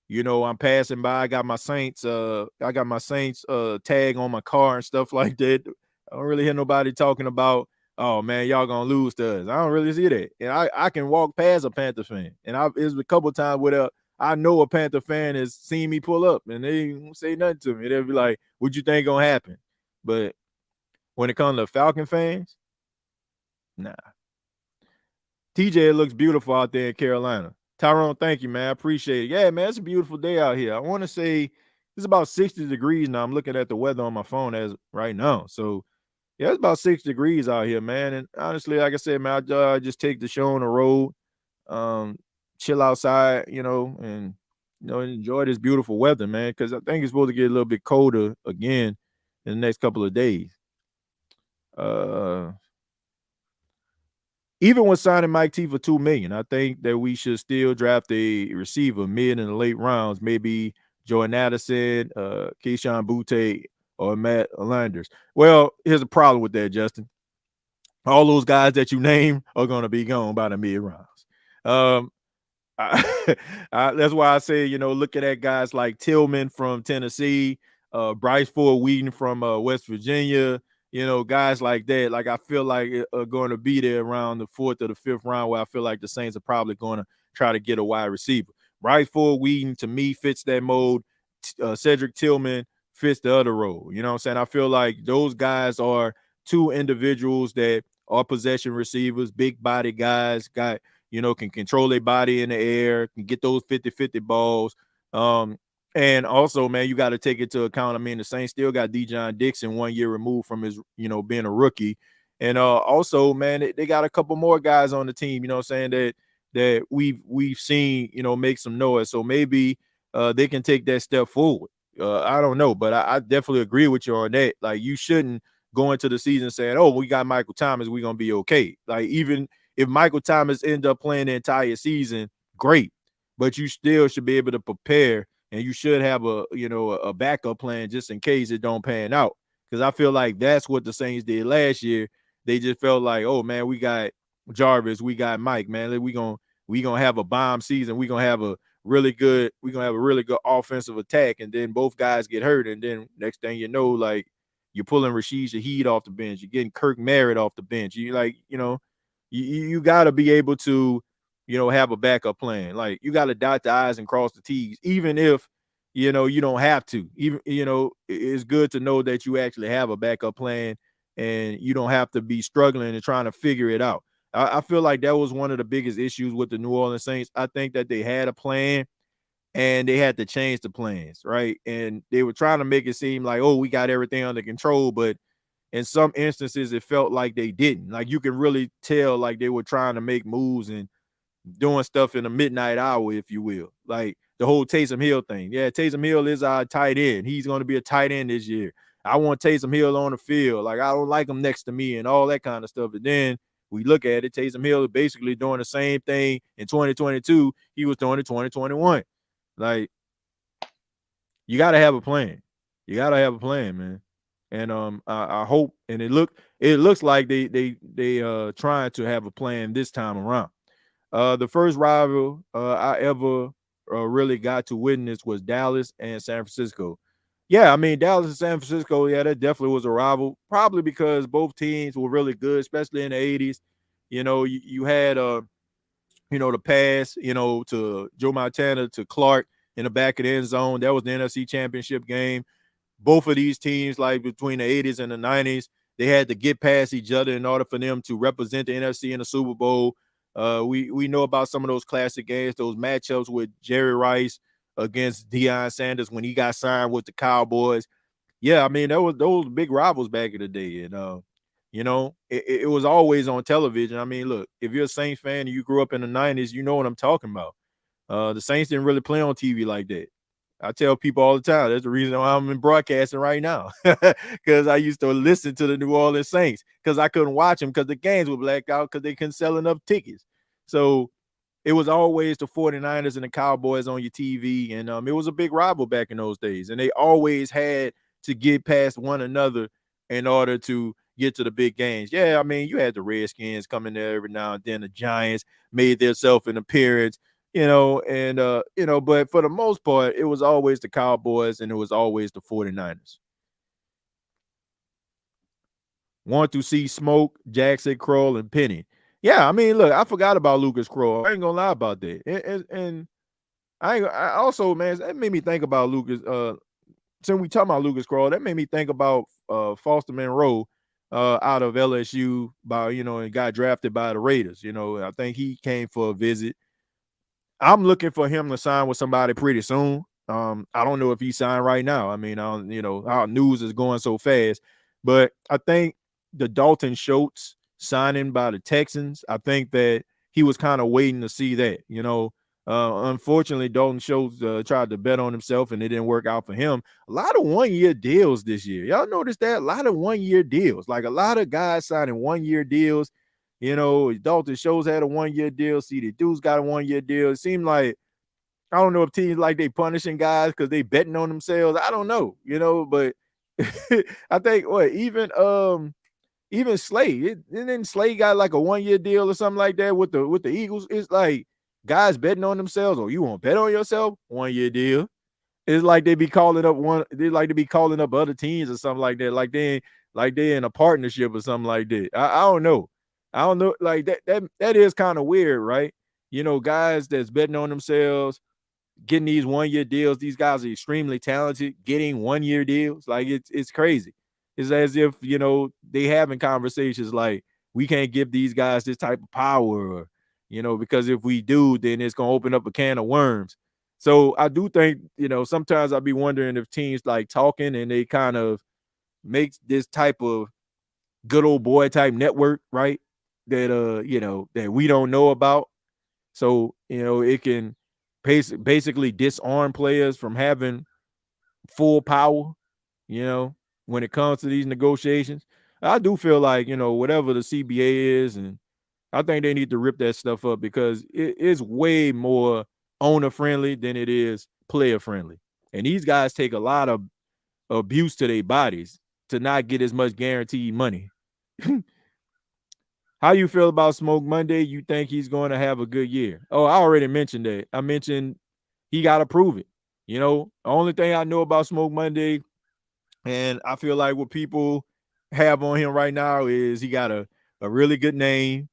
I'm passing by, I got my Saints tag on my car and stuff like that. I don't really hear nobody talking about, oh man, y'all gonna lose to us. I don't really see that. And I can walk past a Panther fan. And it's a couple times where I know a Panther fan has seen me pull up and they won't say nothing to me. They'll be like, what you think gonna happen? But when it comes to Falcon fans, nah. TJ, it looks beautiful out there in Carolina. Tyrone, thank you, man. I appreciate it. Yeah, man, it's a beautiful day out here. I want to say it's about 60 degrees now. I'm looking at the weather on my phone as right now. So, yeah, it's about 6 degrees out here, man. And honestly, like I said, man, I just take the show on the road, chill outside, and enjoy this beautiful weather, man. Because I think it's supposed to get a little bit colder again in the next couple of days. Even with signing Mike T for $2 million, I think that we should still draft a receiver mid in the late rounds, maybe Jordan Addison, Keyshawn Butte, or Matt Landers. Well, here's a problem with that, Justin. All those guys that you name are going to be gone by the mid rounds. That's why I say, looking at guys like Tillman from Tennessee, Bryce Ford Wheaton from West Virginia, guys like that. Like I feel like are going to be there around the 4th or the 5th round, where I feel like the Saints are probably going to try to get a wide receiver. Bryce Ford Wheaton to me fits that mold. Cedric Tillman fits the other role. You know what I'm saying? I feel like those guys are two individuals that are possession receivers, big body guys, can control their body in the air, can get those 50-50 balls. And also, man, you got to take into account, I mean, the Saints still got Dejon Dixon 1 year removed from his, being a rookie. And also, man, they got a couple more guys on the team, you know what I'm saying, that we've seen, make some noise. So maybe they can take that step forward. I don't know, but I definitely agree with you on that. Like, you shouldn't go into the season saying, oh, we got Michael Thomas, we're going to be okay. Like, even if Michael Thomas ends up playing the entire season, great. But you still should be able to prepare, and you should have a backup plan just in case it don't pan out. Because I feel like that's what the Saints did last year. They just felt like, oh man, we got Jarvis, we got Mike, man. We gonna have a bomb season. We're gonna have a really good offensive attack, and then both guys get hurt, and then next thing you know, like you're pulling Rashid Shaheed off the bench, you're getting Kirk Merritt off the bench. You got to be able to, have a backup plan. Like you got to dot the I's and cross the T's, even if, you don't have to. Even, it's good to know that you actually have a backup plan and you don't have to be struggling and trying to figure it out. I feel like that was one of the biggest issues with the New Orleans Saints. I think that they had a plan and they had to change the plans, right? And they were trying to make it seem like, oh, we got everything under control, but in some instances, it felt like they didn't. Like you can really tell, like they were trying to make moves and doing stuff in the midnight hour, if you will. Like the whole Taysom Hill thing. Yeah, Taysom Hill is our tight end. He's going to be a tight end this year. I want Taysom Hill on the field. Like I don't like him next to me and all that kind of stuff. But then we look at it, Taysom Hill is basically doing the same thing in 2022 he was doing in 2021. Like you got to have a plan. You got to have a plan, man. And I hope, and it looks like they trying to have a plan this time around. The first rival I ever really got to witness was Dallas and San Francisco. Yeah, I mean Dallas and San Francisco. Yeah, that definitely was a rival. Probably because both teams were really good, especially in the '80s. You had the pass, to Joe Montana to Clark in the back of the end zone. That was the NFC Championship game. Both of these teams, like between the '80s and the '90s, they had to get past each other in order for them to represent the NFC in the Super Bowl. We know about some of those classic games, those matchups with Jerry Rice against Deion Sanders when he got signed with the Cowboys. Yeah, I mean, those big rivals back in the day. And it was always on television. I mean, look, if you're a Saints fan and you grew up in the '90s, you know what I'm talking about. The Saints didn't really play on TV like that. I tell people all the time, that's the reason why I'm in broadcasting right now, because I used to listen to the New Orleans Saints because I couldn't watch them because the games were blacked out because they couldn't sell enough tickets. So it was always the 49ers and the Cowboys on your TV, and it was a big rival back in those days, and they always had to get past one another in order to get to the big games. Yeah, I mean, you had the Redskins coming there every now and then. The Giants made themselves an appearance, but for the most part, it was always the Cowboys and it was always the 49ers. Want to see Smoke, Jackson, Kroll, and Penny. Yeah, I mean, look, I forgot about Lucas Kroll. I ain't gonna lie about that. And I also, man, that made me think about Lucas. Since we talking about Lucas Kroll, that made me think about Foster Monroe out of LSU and got drafted by the Raiders. I think he came for a visit. I'm looking for him to sign with somebody pretty soon. I don't know if he signed right now. I mean, our news is going so fast, but I think the Dalton Schultz signing by the Texans, I think that he was kind of waiting to see that. Unfortunately, Dalton Schultz tried to bet on himself and it didn't work out for him. A lot of 1-year deals this year. Y'all noticed that? A lot of 1-year deals. Like a lot of guys signing 1-year deals. Dalton Schultz had a 1-year deal. CD Deuce got a 1-year deal. It seemed like, I don't know if teams like they punishing guys because they betting on themselves. I don't know, but I think even Slay, and then Slay got like a 1-year deal or something like that with the Eagles. It's like guys betting on themselves. Or you want to bet on yourself? 1-year deal. It's like they like to be calling up other teams or something like that. Like they in a partnership or something like that. I don't know. I don't know. Like that is kind of weird, right? Guys that's betting on themselves, getting these 1-year deals. These guys are extremely talented, getting 1-year deals. Like it's crazy. It's as if, they having conversations like, we can't give these guys this type of power, because if we do, then it's going to open up a can of worms. So I do think, sometimes I'll be wondering if teams like talking and they kind of make this type of good old boy type network, right? That we don't know about. So, it can basically disarm players from having full power, when it comes to these negotiations. I do feel like, whatever the CBA is, and I think they need to rip that stuff up because it is way more owner friendly than it is player friendly. And these guys take a lot of abuse to their bodies to not get as much guaranteed money. How you feel about Smoke Monday? You think he's going to have a good year? Oh, I already mentioned that. I mentioned he got to prove it. The only thing I know about Smoke Monday, and I feel like what people have on him right now is he got a really good name.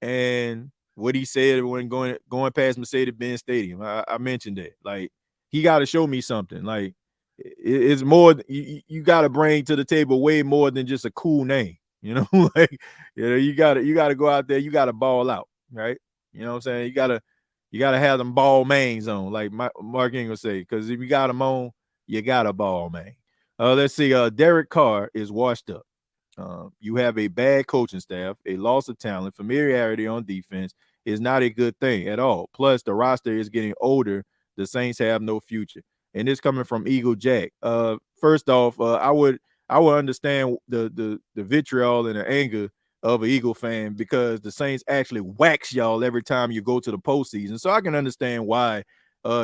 And what he said when going past Mercedes-Benz Stadium, I mentioned that. Like, he got to show me something. Like, it's more, you got to bring to the table way more than just a cool name. Like, you got to go out there, you got to ball out, right? You know what I'm saying? You got to have them ball mains on, like Mark Ingram say, because if you got them on, you got a ball man. Let's see. Derek Carr is washed up. You have a bad coaching staff, a loss of talent, familiarity on defense is not a good thing at all. Plus, the roster is getting older. The Saints have no future, and this coming from Eagle Jack. First off, I would understand the vitriol and the anger of an Eagle fan because the Saints actually wax y'all every time you go to the postseason. So I can understand why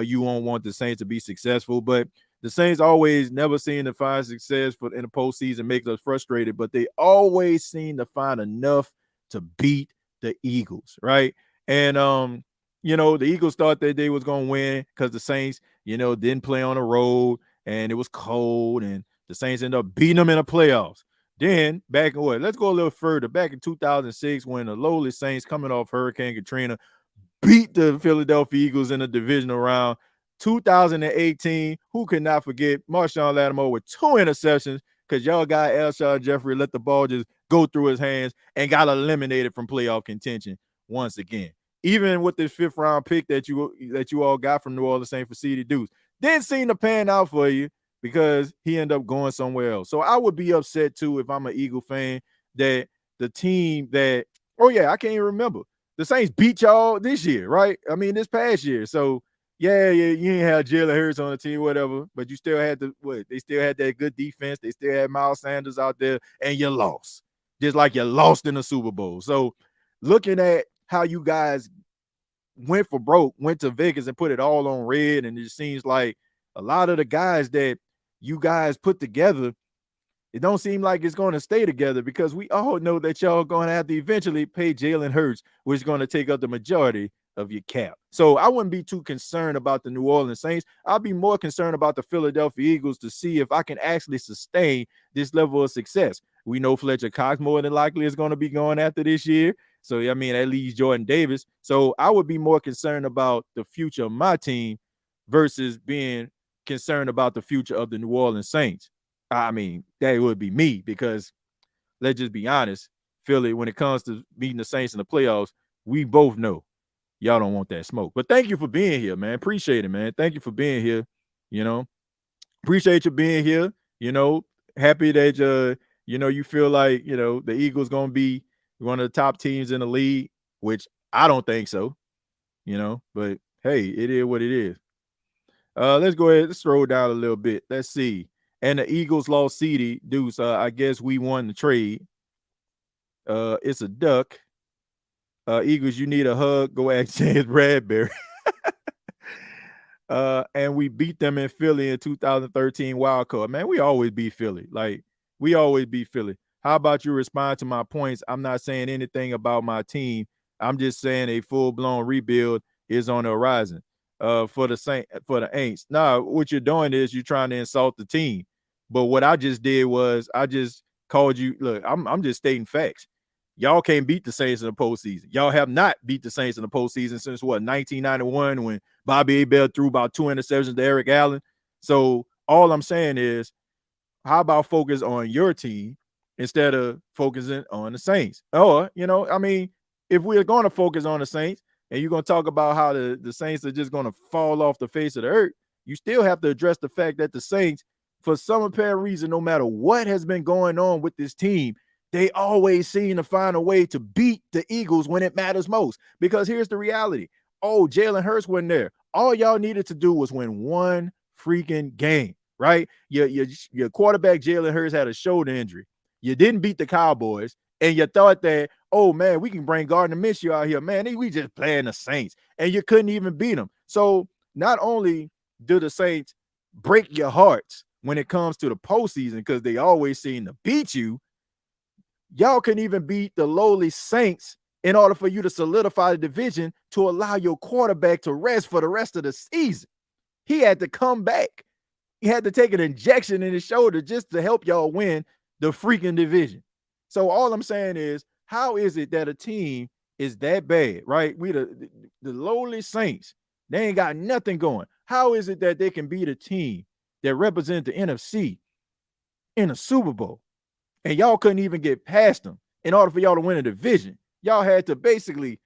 you won't want the Saints to be successful, but the Saints always never seem to find success in the postseason, makes us frustrated, but they always seem to find enough to beat the Eagles, right? And the Eagles thought that they was gonna win because the Saints, didn't play on the road and it was cold, and the Saints ended up beating them in the playoffs. Then back in let's go a little further. Back in 2006, when the lowly Saints coming off Hurricane Katrina beat the Philadelphia Eagles in the divisional round. 2018, who could not forget Marshawn Lattimore with 2 interceptions because y'all guy Alshon Jeffrey let the ball just go through his hands and got eliminated from playoff contention once again. Even with this 5th round pick that you all got from New Orleans Saints for CD Deuce, didn't seem to pan out for you because he ended up going somewhere else. So I would be upset too if I'm an Eagle fan that the team that, oh yeah, I can't even remember. The Saints beat y'all this year, right? I mean, this past year. So yeah, you didn't have Jalen Hurts on the team, whatever, but you still had they still had that good defense. They still had Miles Sanders out there, and you lost. Just like you lost in the Super Bowl. So looking at how you guys went for broke, went to Vegas and put it all on red, and it seems like a lot of the guys that you guys put together, it don't seem like it's going to stay together because we all know that y'all going to have to eventually pay Jalen Hurts, which is going to take up the majority of your cap. So I wouldn't be too concerned about the New Orleans Saints. I'll be more concerned about the Philadelphia Eagles to see if I can actually sustain this level of success. We know Fletcher Cox more than likely is going to be going after this year. So, I mean, that leaves Jordan Davis. So I would be more concerned about the future of my team versus being concerned about the future of the New Orleans Saints. I mean, that would be me because let's just be honest, Philly, when it comes to beating the Saints in the playoffs, we both know y'all don't want that smoke. But thank you for being here, man. Appreciate it, man. Thank you for being here. Appreciate you being here. Happy that you feel like, the Eagles gonna be one of the top teams in the league, which I don't think so, but hey, it is what it is. Let's go ahead, let's scroll down a little bit. Let's see. And the Eagles lost CD Deuce. I guess we won the trade. It's a duck. Eagles, you need a hug. Go ask James Bradbury. And we beat them in Philly in 2013 wild card. Man, we always beat Philly. Like, we always beat Philly. How about you respond to my points? I'm not saying anything about my team. I'm just saying a full-blown rebuild is on the horizon. For the Aints. Nah, what you're doing is you're trying to insult the team. But what I just did was I just called you. Look, I'm just stating facts. Y'all can't beat the Saints in the postseason. Y'all have not beat the Saints in the postseason since 1991 when Bobby Abel threw about 2 interceptions to Eric Allen. So all I'm saying is, how about focus on your team instead of focusing on the Saints? Or, if we're going to focus on the Saints and you're going to talk about how the Saints are just going to fall off the face of the earth, you still have to address the fact that the Saints, for some apparent reason, no matter what has been going on with this team, they always seem to find a way to beat the Eagles when it matters most. Because here's the reality. Oh, Jalen Hurts wasn't there. All y'all needed to do was win one freaking game, right? Your quarterback, Jalen Hurts, had a shoulder injury. You didn't beat the Cowboys, and you thought that, oh, man, we can bring Gardner-Minshew out here. Man, we just playing the Saints, and you couldn't even beat them. So not only do the Saints break your hearts when it comes to the postseason because they always seem to beat you, y'all couldn't even beat the lowly Saints in order for you to solidify the division to allow your quarterback to rest for the rest of the season. He had to come back. He had to take an injection in his shoulder just to help y'all win the freaking division. So all I'm saying is, how is it that a team is that bad, right? We the lowly Saints, they ain't got nothing going. How is it that they can beat a team that represent the NFC in a Super Bowl? And y'all couldn't even get past them in order for y'all to win a division. Y'all had to basically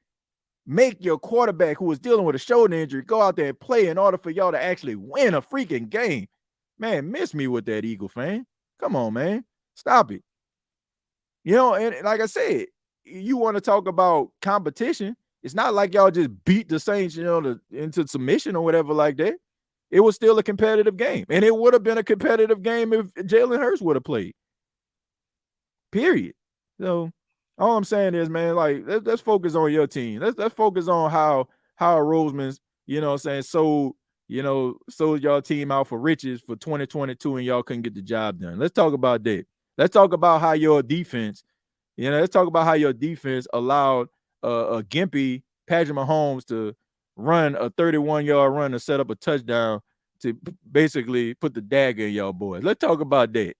make your quarterback, who was dealing with a shoulder injury, go out there and play in order for y'all to actually win a freaking game. Man, miss me with that, Eagle fan. Come on, man. Stop it. And like I said, you want to talk about competition. It's not like y'all just beat the Saints, into submission or whatever like that. It was still a competitive game. And it would have been a competitive game if Jalen Hurts would have played. Period. So all I'm saying is, man, like let's focus on your team. Let's focus on how Roseman's, sold y'all team out for riches for 2022 and y'all couldn't get the job done. Let's talk about that. Let's talk about how your defense, let's talk about how your defense allowed a gimpy Patrick Mahomes to run a 31-yard run to set up a touchdown to basically put the dagger in y'all boys. Let's talk about that.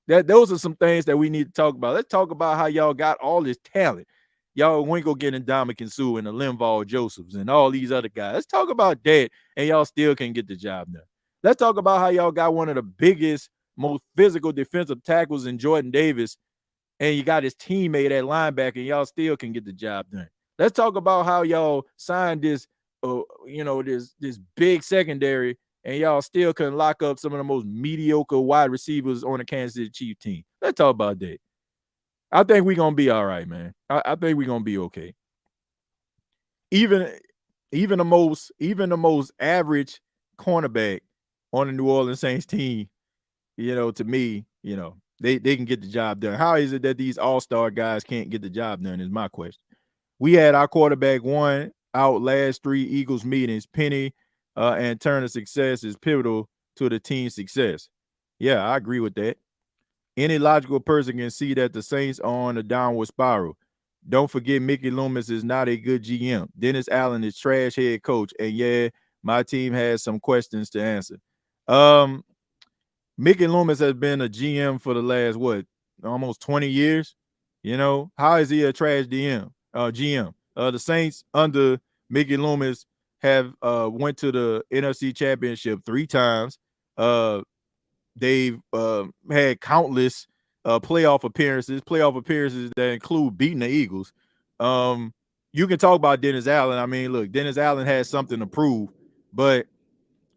Those are some things that we need to talk about. Let's talk about how y'all got all this talent. Y'all ain't go getting Dominic and Sue and the Linval Josephs and all these other guys. Let's talk about that, and y'all still can get the job done. Let's talk about how y'all got one of the biggest, most physical defensive tackles in Jordan Davis, and you got his teammate at linebacker, and y'all still can get the job done. Let's talk about how y'all signed this, this big secondary, and y'all still can lock up some of the most mediocre wide receivers on the Kansas City Chiefs team. Let's talk about that. I think we're gonna be all right, man. I think we're gonna be okay. Even the most average cornerback on the New Orleans Saints team, to me, they can get the job done. How is it that these all-star guys can't get the job done is my question. We had our quarterback one out last 3 Eagles meetings. Penny and Turner's success is pivotal to the team's success. Yeah, I agree with that. Any logical person can see that the Saints are on a downward spiral. Don't forget Mickey Loomis is not a good GM. Dennis Allen is trash head coach. And yeah, my team has some questions to answer. Mickey Loomis has been a GM for the last, almost 20 years? How is he a trash GM? The Saints under Mickey Loomis have went to the NFC Championship 3 times. They've had countless playoff appearances that include beating the Eagles. You can talk about Dennis Allen. I mean, look, Dennis Allen has something to prove, but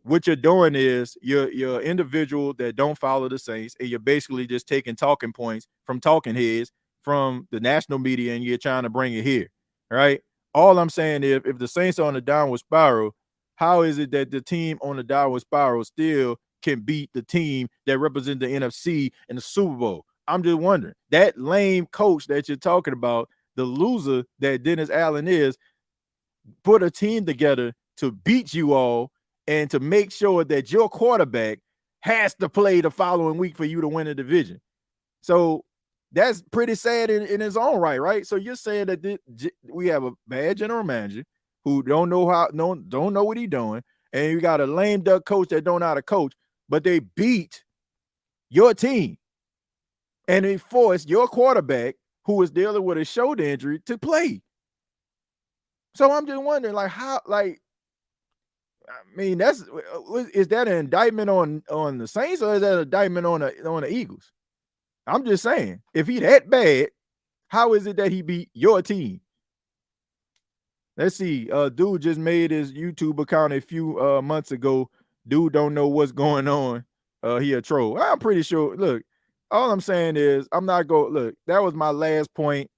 what you're doing is you're an individual that don't follow the Saints, and you're basically just taking talking points from talking heads from the national media, and you're trying to bring it here, right? All I'm saying is, if the Saints are on a downward spiral, how is it that the team on the downward spiral still can beat the team that represents the NFC in the Super Bowl? I'm just wondering. That lame coach that you're talking about, the loser that Dennis Allen is, put a team together to beat you all and to make sure that your quarterback has to play the following week for you to win the division. So that's pretty sad in its own right? So you're saying that we have a bad general manager who don't know what he's doing, and you got a lame duck coach that don't know how to coach, but they beat your team, and they forced your quarterback, who is dealing with a shoulder injury, to play. So I'm just wondering, how, I mean, is that an indictment on the Saints, or is that an indictment on the Eagles? I'm just saying, if he that bad, how is it that he beat your team? Let's see. Dude just made his YouTube account a few months ago. Dude don't know what's going on. He a troll. I'm pretty sure. Look, all I'm saying is I'm not going. Look, that was my last point.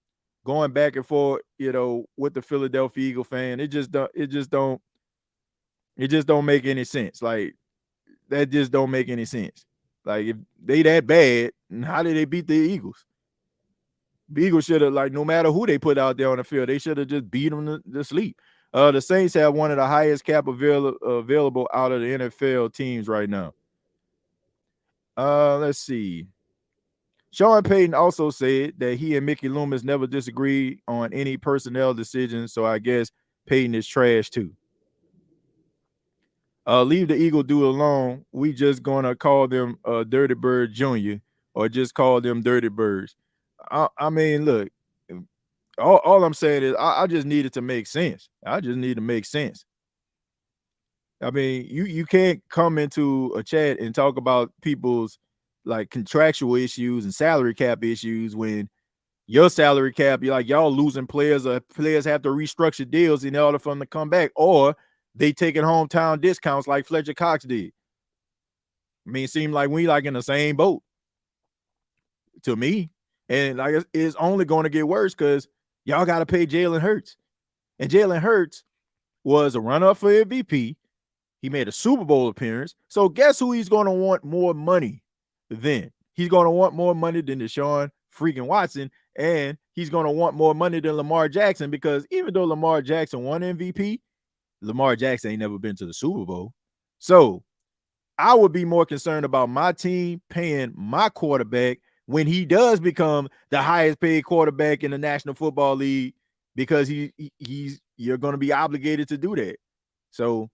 Going back and forth, with the Philadelphia Eagle fan, it just don't make any sense. Like, that just don't make any sense. Like, if they that bad, how did they beat the Eagles? The Eagles should have, no matter who they put out there on the field, they should have just beat them to sleep. The Saints have one of the highest cap available out of the NFL teams right now. Let's see. Sean Payton also said that he and Mickey Loomis never disagreed on any personnel decisions, so I guess Payton is trash too. Leave the Eagle dude alone. We just gonna call them Dirty Bird Jr. or just call them Dirty Birds. I mean, look, all I'm saying is I just needed to make sense. I just need to make sense. I mean, you can't come into a chat and talk about people's contractual issues and salary cap issues when your salary cap, you're y'all losing players, or players have to restructure deals in order for them to come back, or they taking hometown discounts like Fletcher Cox did. I mean, it seemed like we in the same boat to me. And like it's only going to get worse because y'all got to pay Jalen Hurts. And Jalen Hurts was a runner-up for MVP. He made a Super Bowl appearance. So guess who he's going to want more money than? He's going to want more money than Deshaun freaking Watson. And he's going to want more money than Lamar Jackson because even though Lamar Jackson won MVP, Lamar Jackson ain't never been to the Super Bowl. So I would be more concerned about my team paying my quarterback when he does become the highest paid quarterback in the National Football League because you're going to be obligated to do that. So,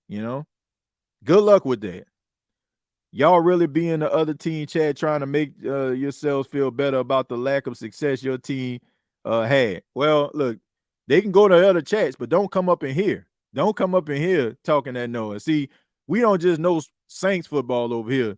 good luck with that. Y'all really be in the other team chat trying to make yourselves feel better about the lack of success your team had. Well, look, they can go to other chats, but don't come up in here. Don't come up in here talking that noise. See, we don't just know Saints football over here.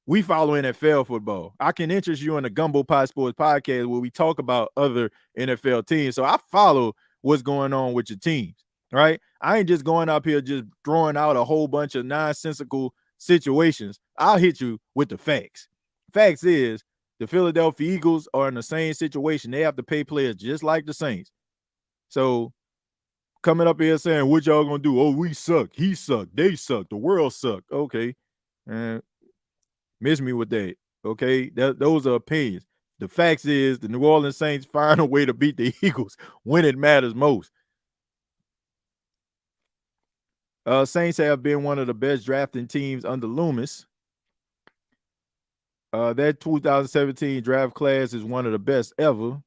We follow NFL football. I can interest you in the Gumbo Pie Sports podcast where we talk about other NFL teams. So I follow what's going on with your teams, right? I ain't just going up here just throwing out a whole bunch of nonsensical situations. I'll hit you with the facts. Facts is the Philadelphia Eagles are in the same situation. They have to pay players just like the Saints. So coming up here saying, what y'all gonna do? Oh, we suck. He sucked. They suck. The world sucked. Okay. Miss me with that. Okay. Those are opinions. The facts is the New Orleans Saints find a way to beat the Eagles when it matters most. Saints have been one of the best drafting teams under Loomis. That 2017 draft class is one of the best ever.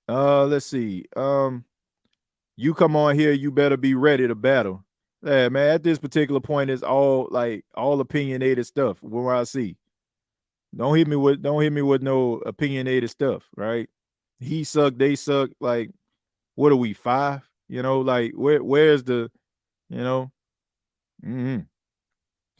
Let's see. You come on here, you better be ready to battle. Yeah, man, at this particular point, it's all opinionated stuff. Where I see. Don't hit me with no opinionated stuff, right? He sucked, they suck. Like, what are we, 5? Like where's the,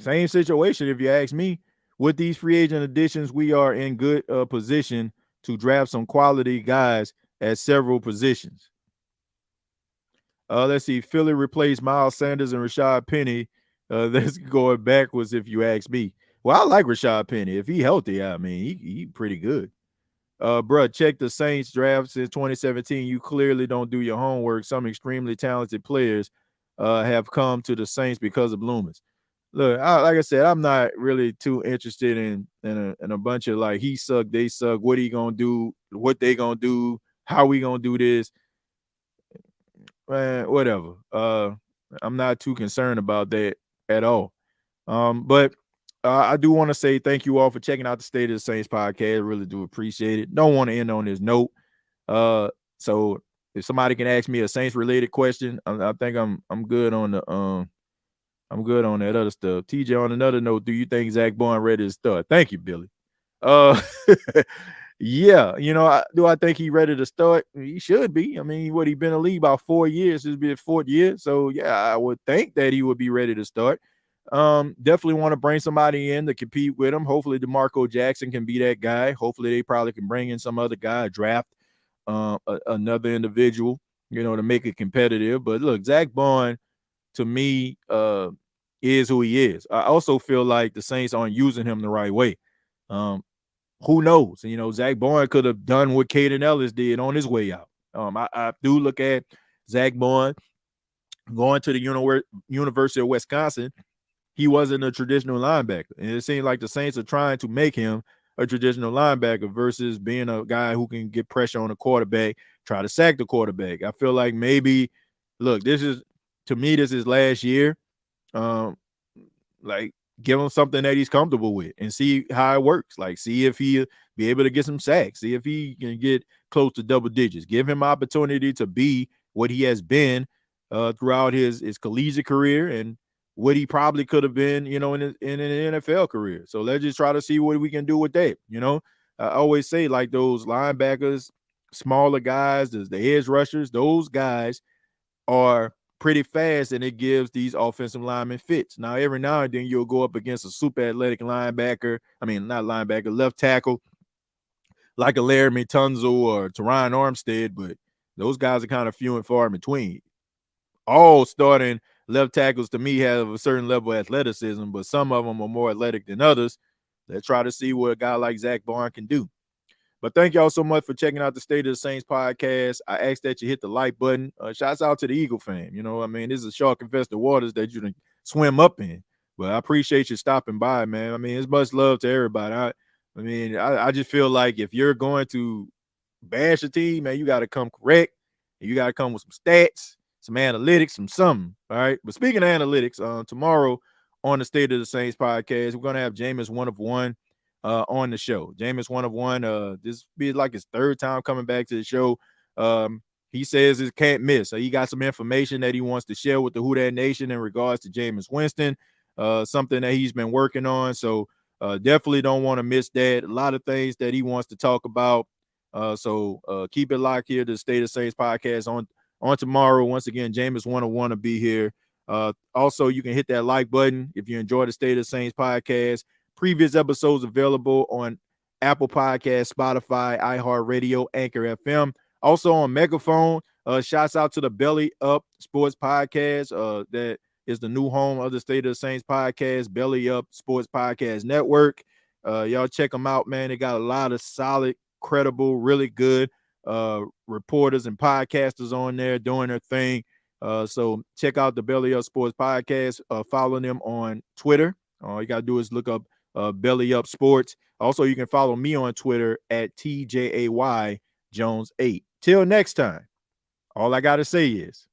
same situation if you ask me. With these free agent additions, we are in good position to draft some quality guys at several positions. Let's see. Philly replaced Miles Sanders and Rashad Penny. That's going backwards if you ask me. Well, I like Rashad Penny. If he healthy, I mean, he pretty good. Bruh, check the Saints draft since 2017. You clearly don't do your homework. Some extremely talented players have come to the Saints because of Loomis. Look, like I said, I'm not really too interested in a bunch of like he suck, they suck. What he gonna do? What they gonna do? How we gonna do this? Man, whatever. I'm not too concerned about that at all. But I do want to say thank you all for checking out the State of the Saints podcast. I really do appreciate it. Don't want to end on this note. So if somebody can ask me a Saints related question, I think I'm good on the I'm good on that other stuff. TJ, on another note, do you think Zach Bourne ready to start? Thank you, Billy. Yeah, do I think he ready to start? He should be. I mean, he been in the league about 4 years. This will be his 4th year. So yeah, I would think that he would be ready to start. Definitely want to bring somebody in to compete with him. Hopefully DeMarco Jackson can be that guy. Hopefully they probably can bring in some other guy, draft another individual, to make it competitive. But look, Zach Bourne to me is who he is. I also feel like the Saints aren't using him the right way. Who knows? Zach Bourne could have done what Caden Ellis did on his way out. I do look at Zach Bourne going to the University of Wisconsin. He wasn't a traditional linebacker. And it seems like the Saints are trying to make him a traditional linebacker versus being a guy who can get pressure on the quarterback, try to sack the quarterback. I feel like maybe, look, this is last year. Like, give him something that he's comfortable with and see how it works. Like, see if he'll be able to get some sacks. See if he can get close to double digits. Give him opportunity to be what he has been throughout his collegiate career and what he probably could have been, in an NFL career. So let's just try to see what we can do with that. I always say, like, those linebackers, smaller guys, the edge rushers, those guys are pretty fast, and it gives these offensive linemen fits. Now, every now and then you'll go up against a super athletic linebacker. I mean, not linebacker, left tackle, like a Laramie Tunzel or Teron Armstead, but those guys are kind of few and far in between. All starting left tackles to me have a certain level of athleticism, but some of them are more athletic than others. Let's try to see what a guy like Zach Barnes can do. But thank y'all so much for checking out the State of the Saints podcast. I ask that you hit the like button. Shouts out to the Eagle fam. You know, I mean, this is shark infested waters that you can swim up in. But I appreciate you stopping by, man. I mean, it's much love to everybody. I just feel like if you're going to bash a team, man, you got to come correct. You got to come with some stats, some analytics, some something. All right. But speaking of analytics, tomorrow on the State of the Saints podcast, we're going to have Jameis One of One on the show. Jameis One of One. This be like his third time coming back to the show. He says it can't miss. So he got some information that he wants to share with the Who Dat Nation in regards to Jameis Winston, something that he's been working on. So definitely don't want to miss that. A lot of things that he wants to talk about. So keep it locked here to the State of Saints podcast on tomorrow. Once again, Jameis 101 to be here. Also, you can hit that like button if you enjoy the State of Saints podcast. Previous episodes available on Apple Podcasts, Spotify, iHeartRadio, Anchor FM. Also on Megaphone. Shouts out to the Belly Up Sports Podcast. That is the new home of the State of the Saints podcast, Belly Up Sports Podcast Network. Y'all check them out, man. They got a lot of solid, credible, really good reporters and podcasters on there doing their thing. So check out the Belly Up Sports Podcast. Follow them on Twitter. All you got to do is look up Belly Up Sports. Also, you can follow me on Twitter at TJAY Jones 8. Till next time, all I got to say is